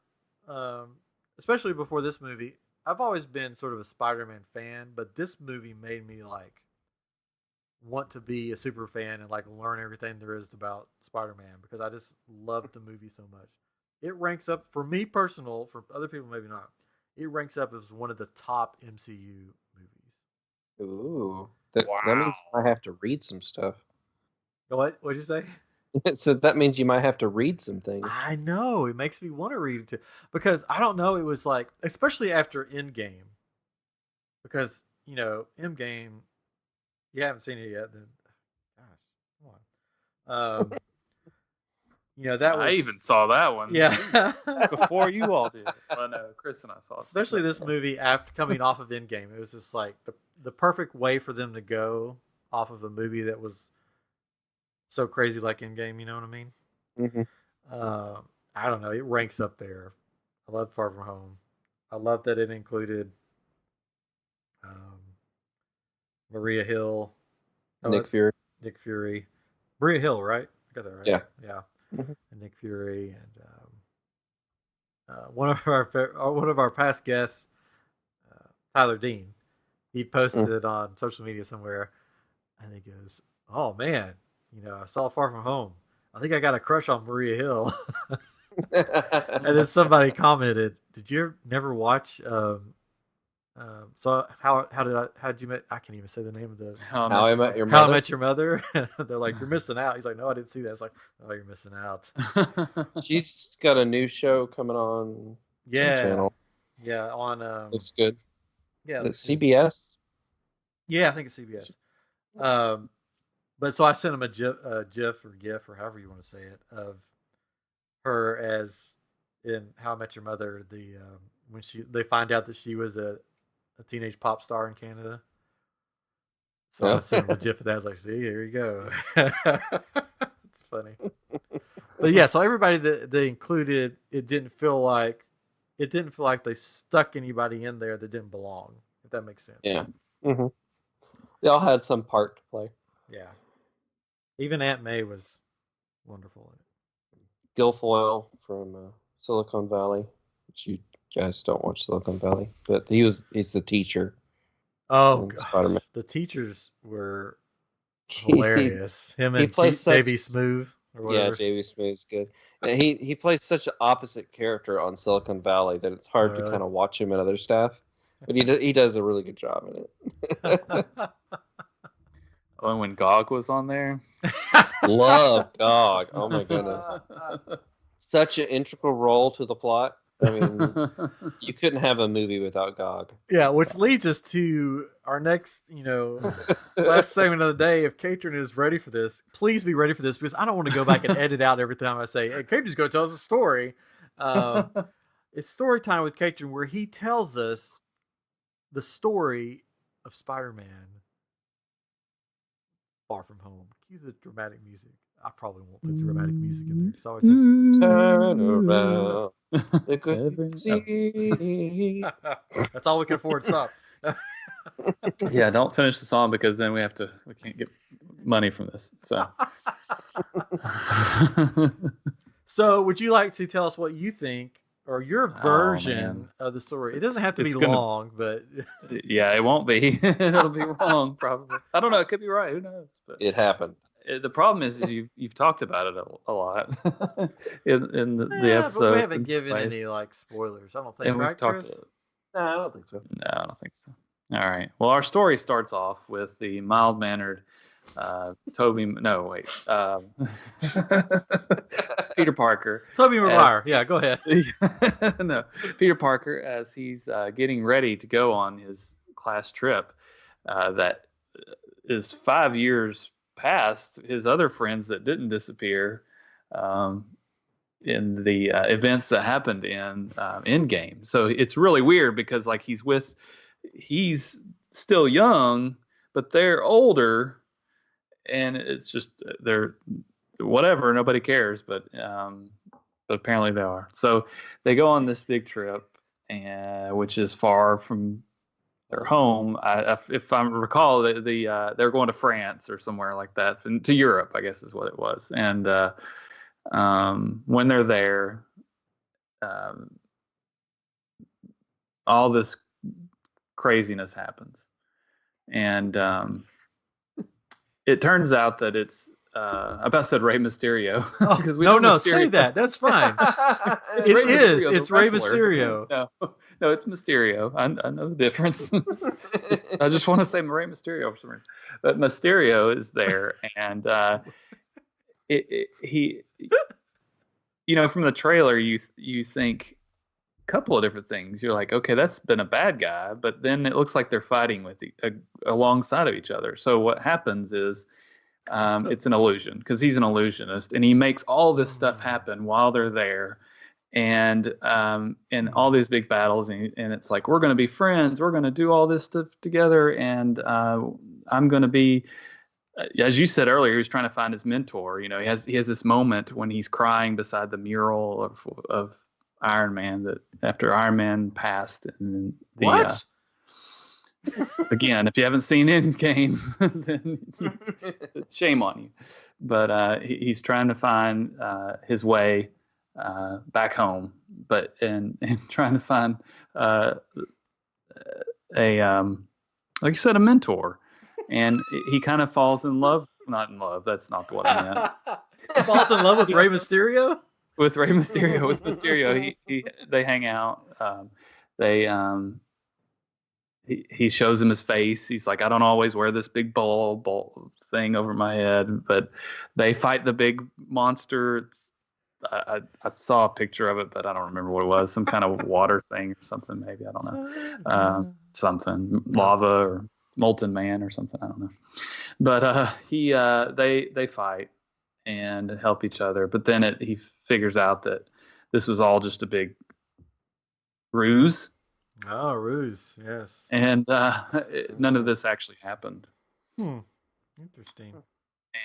especially before this movie, I've always been sort of a Spider-Man fan, but this movie made me like want to be a super fan and like learn everything there is about Spider-Man because I just loved the movie so much. It ranks up for me personal, for other people maybe not. It ranks up as one of the top MCU movies. Ooh, that means I have to read some stuff. What? What'd you say? So that means you might have to read some things. I know it makes me want to read it too because I don't know. It was like, especially after Endgame, because Endgame. You haven't seen it yet, then gosh, come on. That was I even saw that one. yeah before you all did. Well, no, Chris and I saw it. Especially this movie after coming off of Endgame. It was just like the perfect way for them to go off of a movie that was so crazy like Endgame. You know what I mean? Mm-hmm. I don't know. It ranks up there. I love Far From Home. I love that it included Maria Hill, Nick Fury. Nick Fury, Maria Hill, right? I got that right. Yeah. Yeah. Mm-hmm. And Nick Fury and one of our past guests, Tyler Dean. He posted it on social media somewhere, and he goes, "Oh man, I saw Far From Home. I think I got a crush on Maria Hill." And then somebody commented, "Did you never watch?" So how'd you met? I can't even say the name of the How I Met Your Mother. How I Met Your Mother. They're like, "You're missing out." He's like, "No, I didn't see that." It's like, "Oh, you're missing out." She's got a new show coming on. Yeah, channel. Yeah, on. Looks good. Yeah, it's CBS. Yeah, I think it's CBS. But so I sent him a GIF or however you want to say it of her as in How I Met Your Mother. When they find out that she was a teenage pop star in Canada. So I sent him a GIF of that. I was like, "See, here you go." It's funny. But yeah, so everybody that they included, it didn't feel like they stuck anybody in there that didn't belong. If that makes sense. Yeah. Mm-hmm. They all had some part to play. Yeah. Even Aunt May was wonderful in it. Guilfoyle from Silicon Valley, which you guys don't watch Silicon Valley, but he's the teacher. Oh, Spider-Man. The teachers were hilarious. Him and J.B. Smoove or whatever. Yeah, J.B. Smoove's good. And he plays such an opposite character on Silicon Valley that it's hard to kind of watch him and other stuff. But he does a really good job in it. Oh, when Gog was on there? Love Gog. Oh my goodness. Such an integral role to the plot. I mean, you couldn't have a movie without Gog. Yeah, which leads us to our next, last segment of the day. If Catron is ready for this, please be ready for this because I don't want to go back and edit out every time I say, "Hey, Catron's going to tell us a story." It's story time with Catron where he tells us the story of Spider-Man Far From Home. Cue the dramatic music. I probably won't put dramatic music in there. It's always turn around. That's all we can afford. Stop. Yeah, don't finish the song because then we can't get money from this. So, so would you like to tell us what you think or your version of the story? It doesn't have to be long, but yeah, it won't be. It'll be wrong probably. I don't know. It could be right. Who knows? But it happened. The problem is you've talked about it a lot in the episode. But we haven't given any spoilers. I don't think. Right, Chris? No, I don't think so. No, I don't think so. All right. Well, our story starts off with the mild-mannered Peter Parker. Tobey Maguire. Yeah, go ahead. No, Peter Parker as he's getting ready to go on his class trip that is 5 years past his other friends that didn't disappear in the events that happened in Endgame. So it's really weird because he's still young, but they're older, and it's just they're whatever. Nobody cares, but apparently they are. So they go on this big trip, which is far from their home. If I recall, they're going to France or somewhere like that, to Europe, I guess is what it was. And when they're there, all this craziness happens, and it turns out that it's I about said Rey Mysterio. Oh, no, say that. That's fine. It's Rey Mysterio, It's the Rey wrestler. Mysterio. No, it's Mysterio. I know the difference. I just want to say Rey Mysterio for some reason. But Mysterio is there, and he, from the trailer, you think a couple of different things. You're like, okay, that's been a bad guy, but then it looks like they're fighting with alongside of each other. So what happens is it's an illusion because he's an illusionist, and he makes all this stuff happen while they're there, and all these big battles, and it's like, we're going to be friends, we're going to do all this stuff together, and I'm going to be, as you said earlier, he's trying to find his mentor. He has this moment when he's crying beside the mural of Iron Man, that after Iron Man passed, and what? Again, if you haven't seen Endgame, then shame on you. But he's trying to find his way back home, and trying to find like you said, a mentor. And he kind of falls in love. Not in love. That's not what I meant. He falls in love with Rey Mysterio? With Rey Mysterio. With Mysterio. They hang out. He shows him his face. He's like, I don't always wear this big ball thing over my head. But they fight the big monster. I saw a picture of it, but I don't remember what it was. Some kind of water thing or something, maybe. I don't know. Something. Lava or Molten Man or something. I don't know. But they fight and help each other. But then he figures out that this was all just a big ruse. Oh, ruse, yes. And none of this actually happened. Interesting.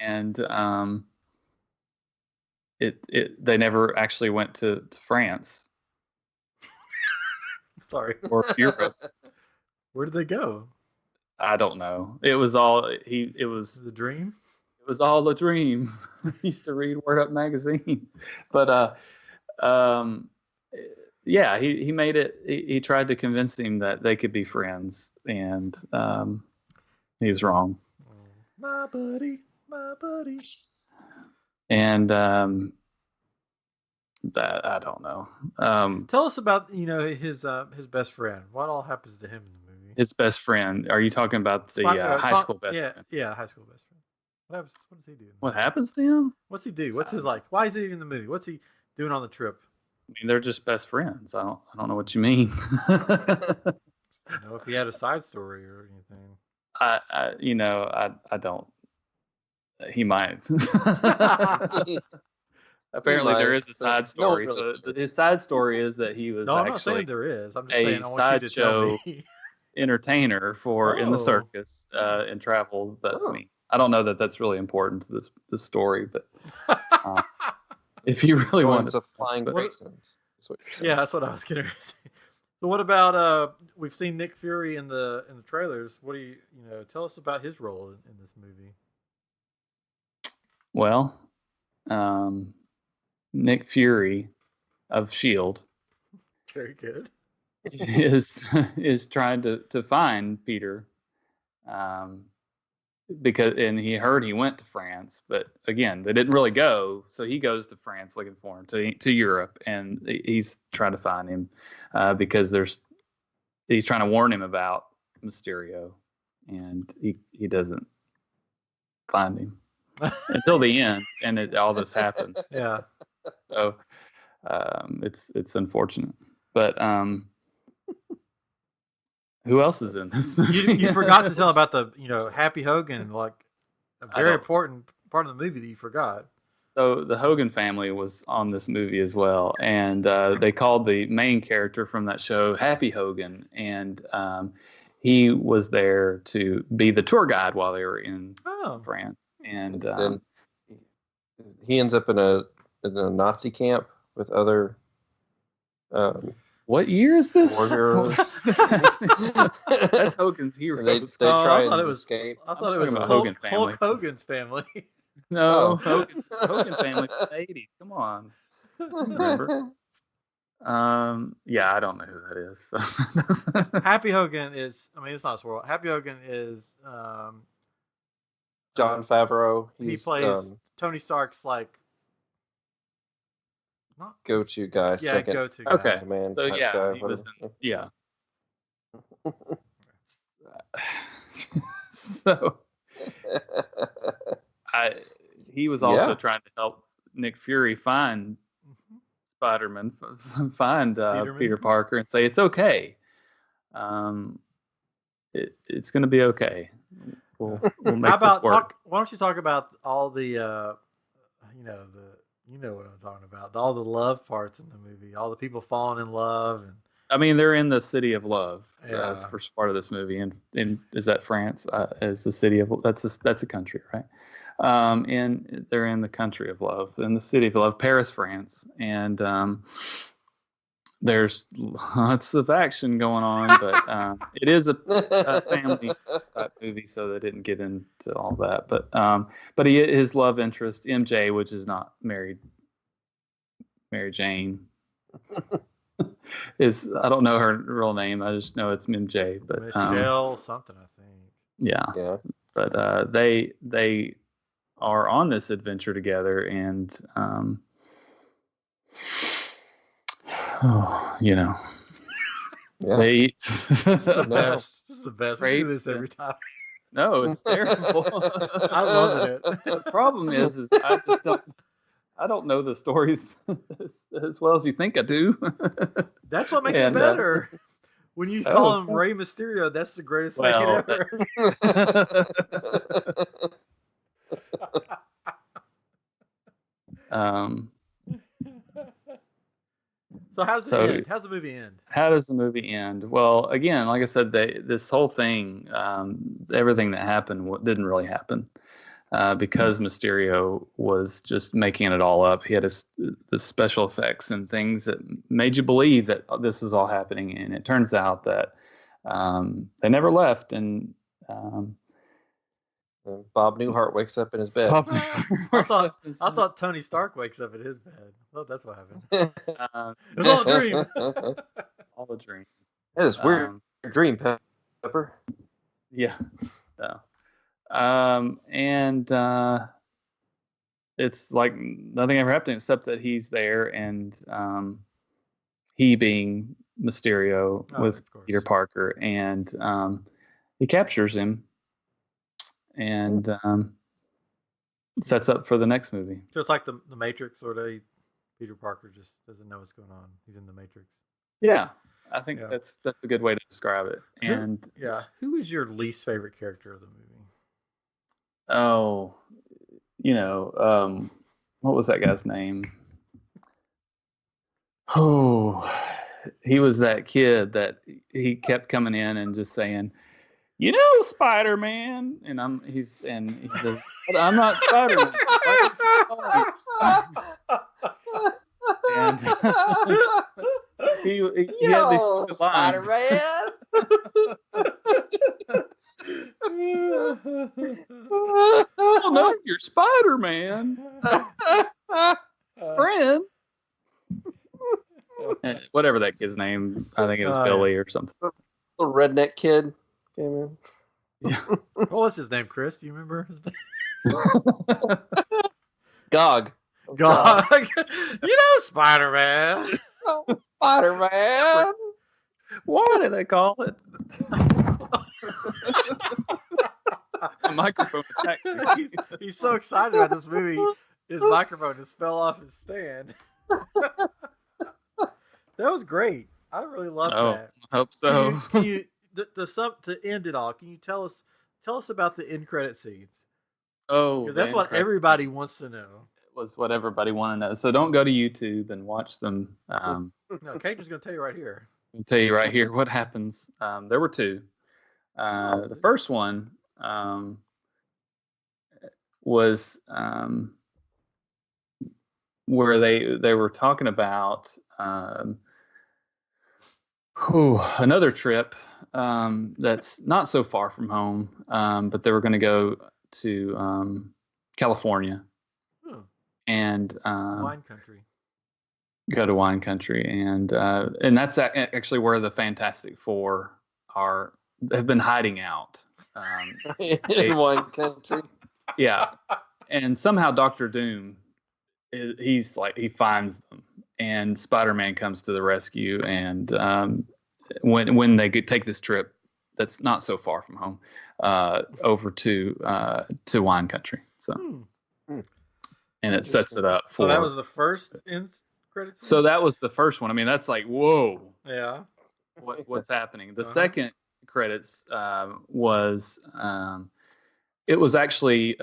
And they never actually went to France. Sorry. Or Europe. Where did they go? I don't know. It was all it was the dream. It was all a dream. I used to read Word Up magazine, but yeah, he made it. He tried to convince him that they could be friends, and he was wrong. My buddy. And that I don't know. Tell us about his best friend. What all happens to him in the movie? His best friend. Are you talking about the high school best friend? Yeah, high school best friend. What does he do? What happens to him? What's he do? What's his like? Why is he in the movie? What's he doing on the trip? I mean, they're just best friends. I don't know what you mean. If he had a side story or anything. I don't. He might. Apparently, there is a side story. So his side story is that he was I'm not saying there is. I'm just saying I want you to tell me. Entertainer in the circus and traveled. But I mean, I don't know that that's really important to this story. But if you really want to flying basins, yeah, that's what I was going to say. So what about we've seen Nick Fury in the trailers. What do you tell us about his role in this movie? Well, Nick Fury of S.H.I.E.L.D. Very good. is trying to find Peter, because he heard he went to France, but again they didn't really go, so he goes to France looking for him, to Europe, and he's trying to find him because he's trying to warn him about Mysterio, and he doesn't find him until the end, and all this happened. Yeah. So it's unfortunate, but who else is in this movie? You forgot to tell about the Happy Hogan, like a very important part of the movie that you forgot. So the Hogan family was on this movie as well, and they called the main character from that show Happy Hogan, and he was there to be the tour guide while they were in France, and then he ends up in a Nazi camp with other. What year is this? War heroes. That's Hogan's Heroes. They try and escape. I thought it was Hogan family. Hulk Hogan's family. No, Hogan family from the 80s. Come on. Remember? Yeah, I don't know who that is. So. Happy Hogan is. I mean, it's not Swirl. Happy Hogan is Jon Favreau. He plays Tony Stark's like not go-to guy. Yeah, second go-to guy. Okay. man So type yeah, guy. he was yeah. So he was also trying to help Nick Fury find Spider-Man, find Peter Parker, and say it's okay. It's going to be okay. We'll make How about this work. why don't you talk about all the you know what I'm talking about, all the love parts in the movie, all the people falling in love, and I mean, they're in the city of love. Yeah. That's the first part of this movie, and is that France? Is the city of that's a country, right? And they're in the country of love, in the city of love, Paris, France, and there's lots of action going on, but it is a family type movie, so they didn't get into all that. But his love interest, MJ, which is not Mary Jane, I don't know her real name. I just know it's MJ. But Michelle something, I think. Yeah. But they are on this adventure together, and Yeah. they This is the best. This is the best. We do this every time. No, it's terrible. I'm loving it. The problem is I don't know the stories as well as you think I do. That's what makes it better. When you call him Rey Mysterio, that's the greatest thing ever. So how does it end? How's the movie end? How does the movie end? Well, again, like I said, this whole thing, everything that happened didn't really happen because Mysterio was just making it all up. He had the special effects and things that made you believe that this was all happening, and it turns out that they never left. And Bob Newhart wakes up in his bed. I thought Tony Stark wakes up in his bed. Well, that's what happened. It was all a dream. All a dream. That is weird dream, Pepper. Yeah. And it's like nothing ever happened except that he's there, and he being Mysterio with Peter Parker, and he captures him and sets up for the next movie. Just like the Matrix, sort of. Peter Parker just doesn't know what's going on. He's in the Matrix. Yeah, I think that's a good way to describe it. And who is your least favorite character of the movie? Oh, what was that guy's name? Oh, he was that kid that he kept coming in and just saying, Spider-Man, and he says, but I'm not Spider-Man. And he had these lines. Spider-Man. Oh no, you're Spider-Man, friend. Whatever that kid's name, I think it was Billy or something. Little redneck kid came in. Yeah. What was his name, Chris? Do you remember his name? Gog. Spider-Man. Spider-Man. Why do they call it? A microphone attacked me. He's so excited about this movie, his microphone just fell off his stand. That was great. I really loved that. I hope so. Can you to end it all, can you tell us about the end credit scenes? Oh, because that's what everybody wants to know. It was what everybody wanted to know. So don't go to YouTube and watch them. No, Caitlin's going to tell you right here. I'll tell you right here what happens. There were two. The first one was where they were talking about another trip that's not so far from home, but they were going to go to California and wine country. Go to wine country, and that's actually where the Fantastic Four have been hiding out in wine country. Yeah, and somehow Doctor Doom, he's like he finds them, and Spider-Man comes to the rescue. And when they take this trip, that's not so far from home, over to wine country. So, and it sets it up for. So that was the first credits. So that was the first one. I mean, that's like whoa. Yeah. What's happening? The second credits was it was actually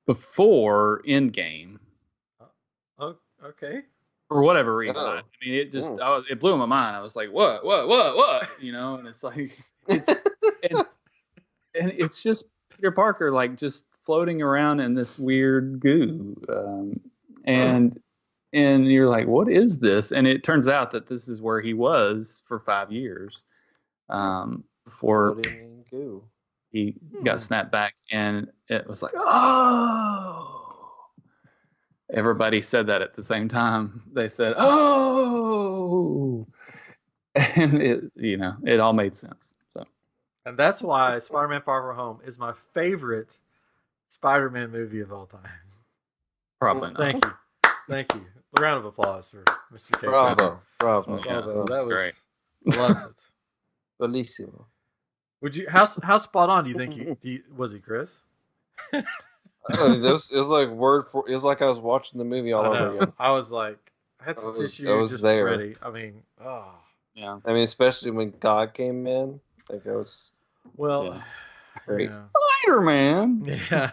before Endgame. Oh, okay. For whatever reason, I mean, it just it blew my mind. I was like, what, you know? And it's like it's and it's just Peter Parker like just floating around in this weird goo, and you're like, what is this? And it turns out that this is where he was for 5 years before he got snapped back. And it was like, oh. Everybody said that at the same time. They said, oh. And it all made sense. So. And that's why Spider-Man Far From Home is my favorite Spider-Man movie of all time. Probably not. Thank you. A round of applause for Mr. Catron. Bravo. Yeah, That was great. Loved it. Bellissimo. Would you? How spot on do you think was he, Chris? It was like word for. It was like I was watching the movie all over again. I was like, I had some tissue just there. ready. I mean, yeah. I mean, especially when God came in, like it was. Well, great. Yeah. Spider-Man. Yeah.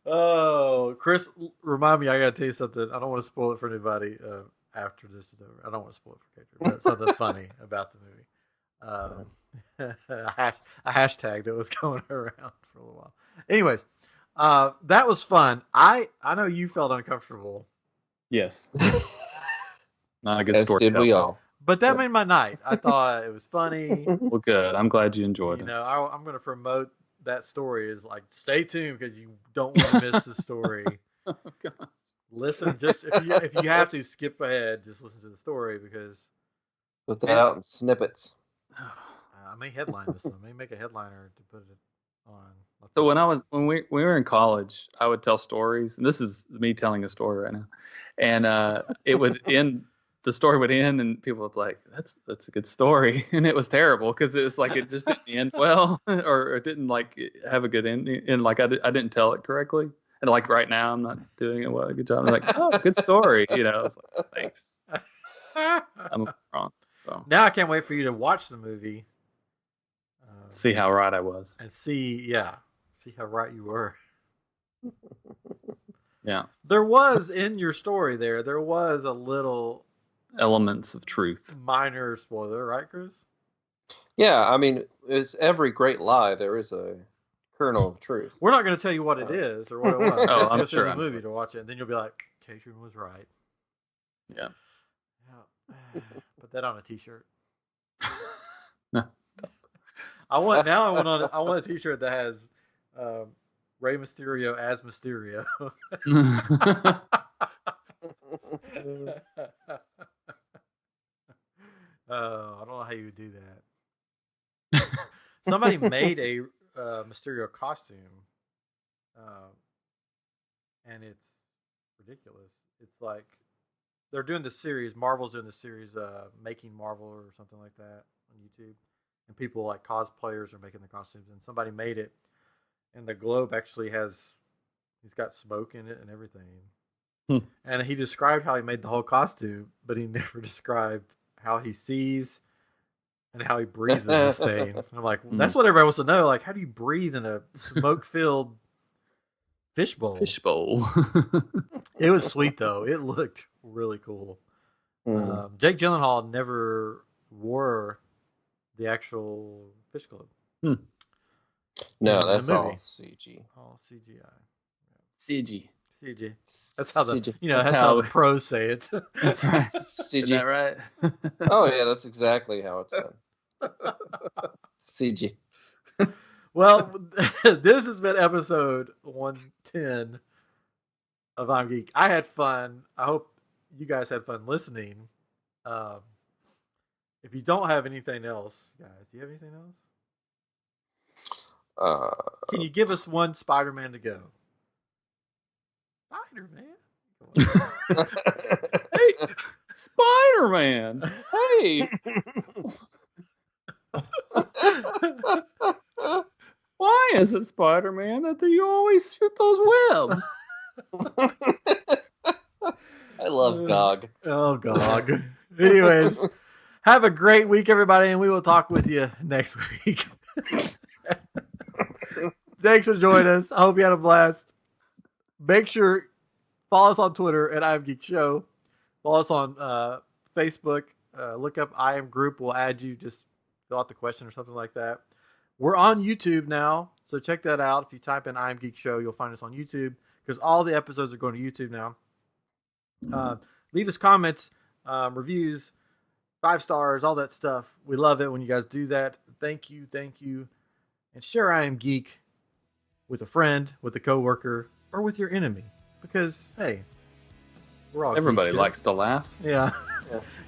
Oh, Chris, remind me. I gotta tell you something. I don't want to spoil it for anybody after this is over. I don't want to spoil it for Catron, but something funny about the movie. A hashtag that was going around for a little while. Anyways, that was fun. I know you felt uncomfortable. Yes. Not a good As story. did we all. But that made my night. I thought it was funny. Well, good. I'm glad you enjoyed it. I'm going to promote that story. Is like, stay tuned because you don't want to miss the story. Oh, God. Listen, just if you have to skip ahead, just listen to the story because Put that out in snippets. I may headline this one. I may make a headliner to put it on. So when we were in college, I would tell stories, and this is me telling a story right now, and it would end. The story would end, and people would be like, "That's a good story," and it was terrible because it was like it just didn't end well, or it didn't like have a good ending, and like I didn't tell it correctly, and like right now I'm not doing it well. Good job. I'm like, oh, good story, I was like, thanks. I'm wrong. So. Now I can't wait for you to watch the movie. See how right I was. And see how right you were. Yeah. There was in your story there was a little elements of truth. Minor spoiler, right, Chris? Yeah, I mean, it's every great lie there is a kernel of truth. We're not going to tell you what it is or what it was. Oh, I'm go sure. see the movie to watch it, and then you'll be like, Catron was right. Yeah. Put that on a T-shirt. No. I want a T-shirt that has Rey Mysterio as Mysterio. I don't know how you would do that. Somebody made a Mysterio costume, and it's ridiculous. It's like they're doing this series. Marvel's doing this series, Making Marvel or something like that on YouTube. And people like cosplayers are making the costumes, and somebody made it, and the globe actually he's got smoke in it and everything. And he described how he made the whole costume, but he never described how he sees and how he breathes in the stain. And I'm like, that's what everybody wants to know. Like, how do you breathe in a smoke-filled fishbowl? It was sweet though. It looked really cool. Jake Gyllenhaal never wore the actual fish globe. No, that's all CG. All CGI. CG. CG. That's how the pros say it. That's right. CG. Is that right? Oh yeah, that's exactly how it's done. CG. Well, this has been episode 110 of I'm Geek. I had fun. I hope you guys had fun listening. If you don't have anything else, guys, do you have anything else? Can you give us one Spider-Man to go? Spider-Man? Hey, Spider-Man. Hey. Why is it, Spider-Man, that you always shoot those webs? I love GOG. Oh, GOG. Anyways, have a great week, everybody, and we will talk with you next week. Thanks for joining us. I hope you had a blast. Make sure follow us on Twitter at I Am Geek Show. Follow us on Facebook. Look up I Am Group. We'll add you. Just fill out the question or something like that. We're on YouTube now, so check that out. If you type in I Am Geek Show, you'll find us on YouTube because all the episodes are going to YouTube now. Leave us comments, reviews, 5 stars, all that stuff. We love it when you guys do that. Thank you. And share I Am Geek with a friend, with a coworker, or with your enemy. Because, hey, we're all everybody geeks likes to laugh. Yeah.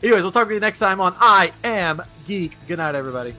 Anyways, we'll talk to you next time on I Am Geek. Good night, everybody.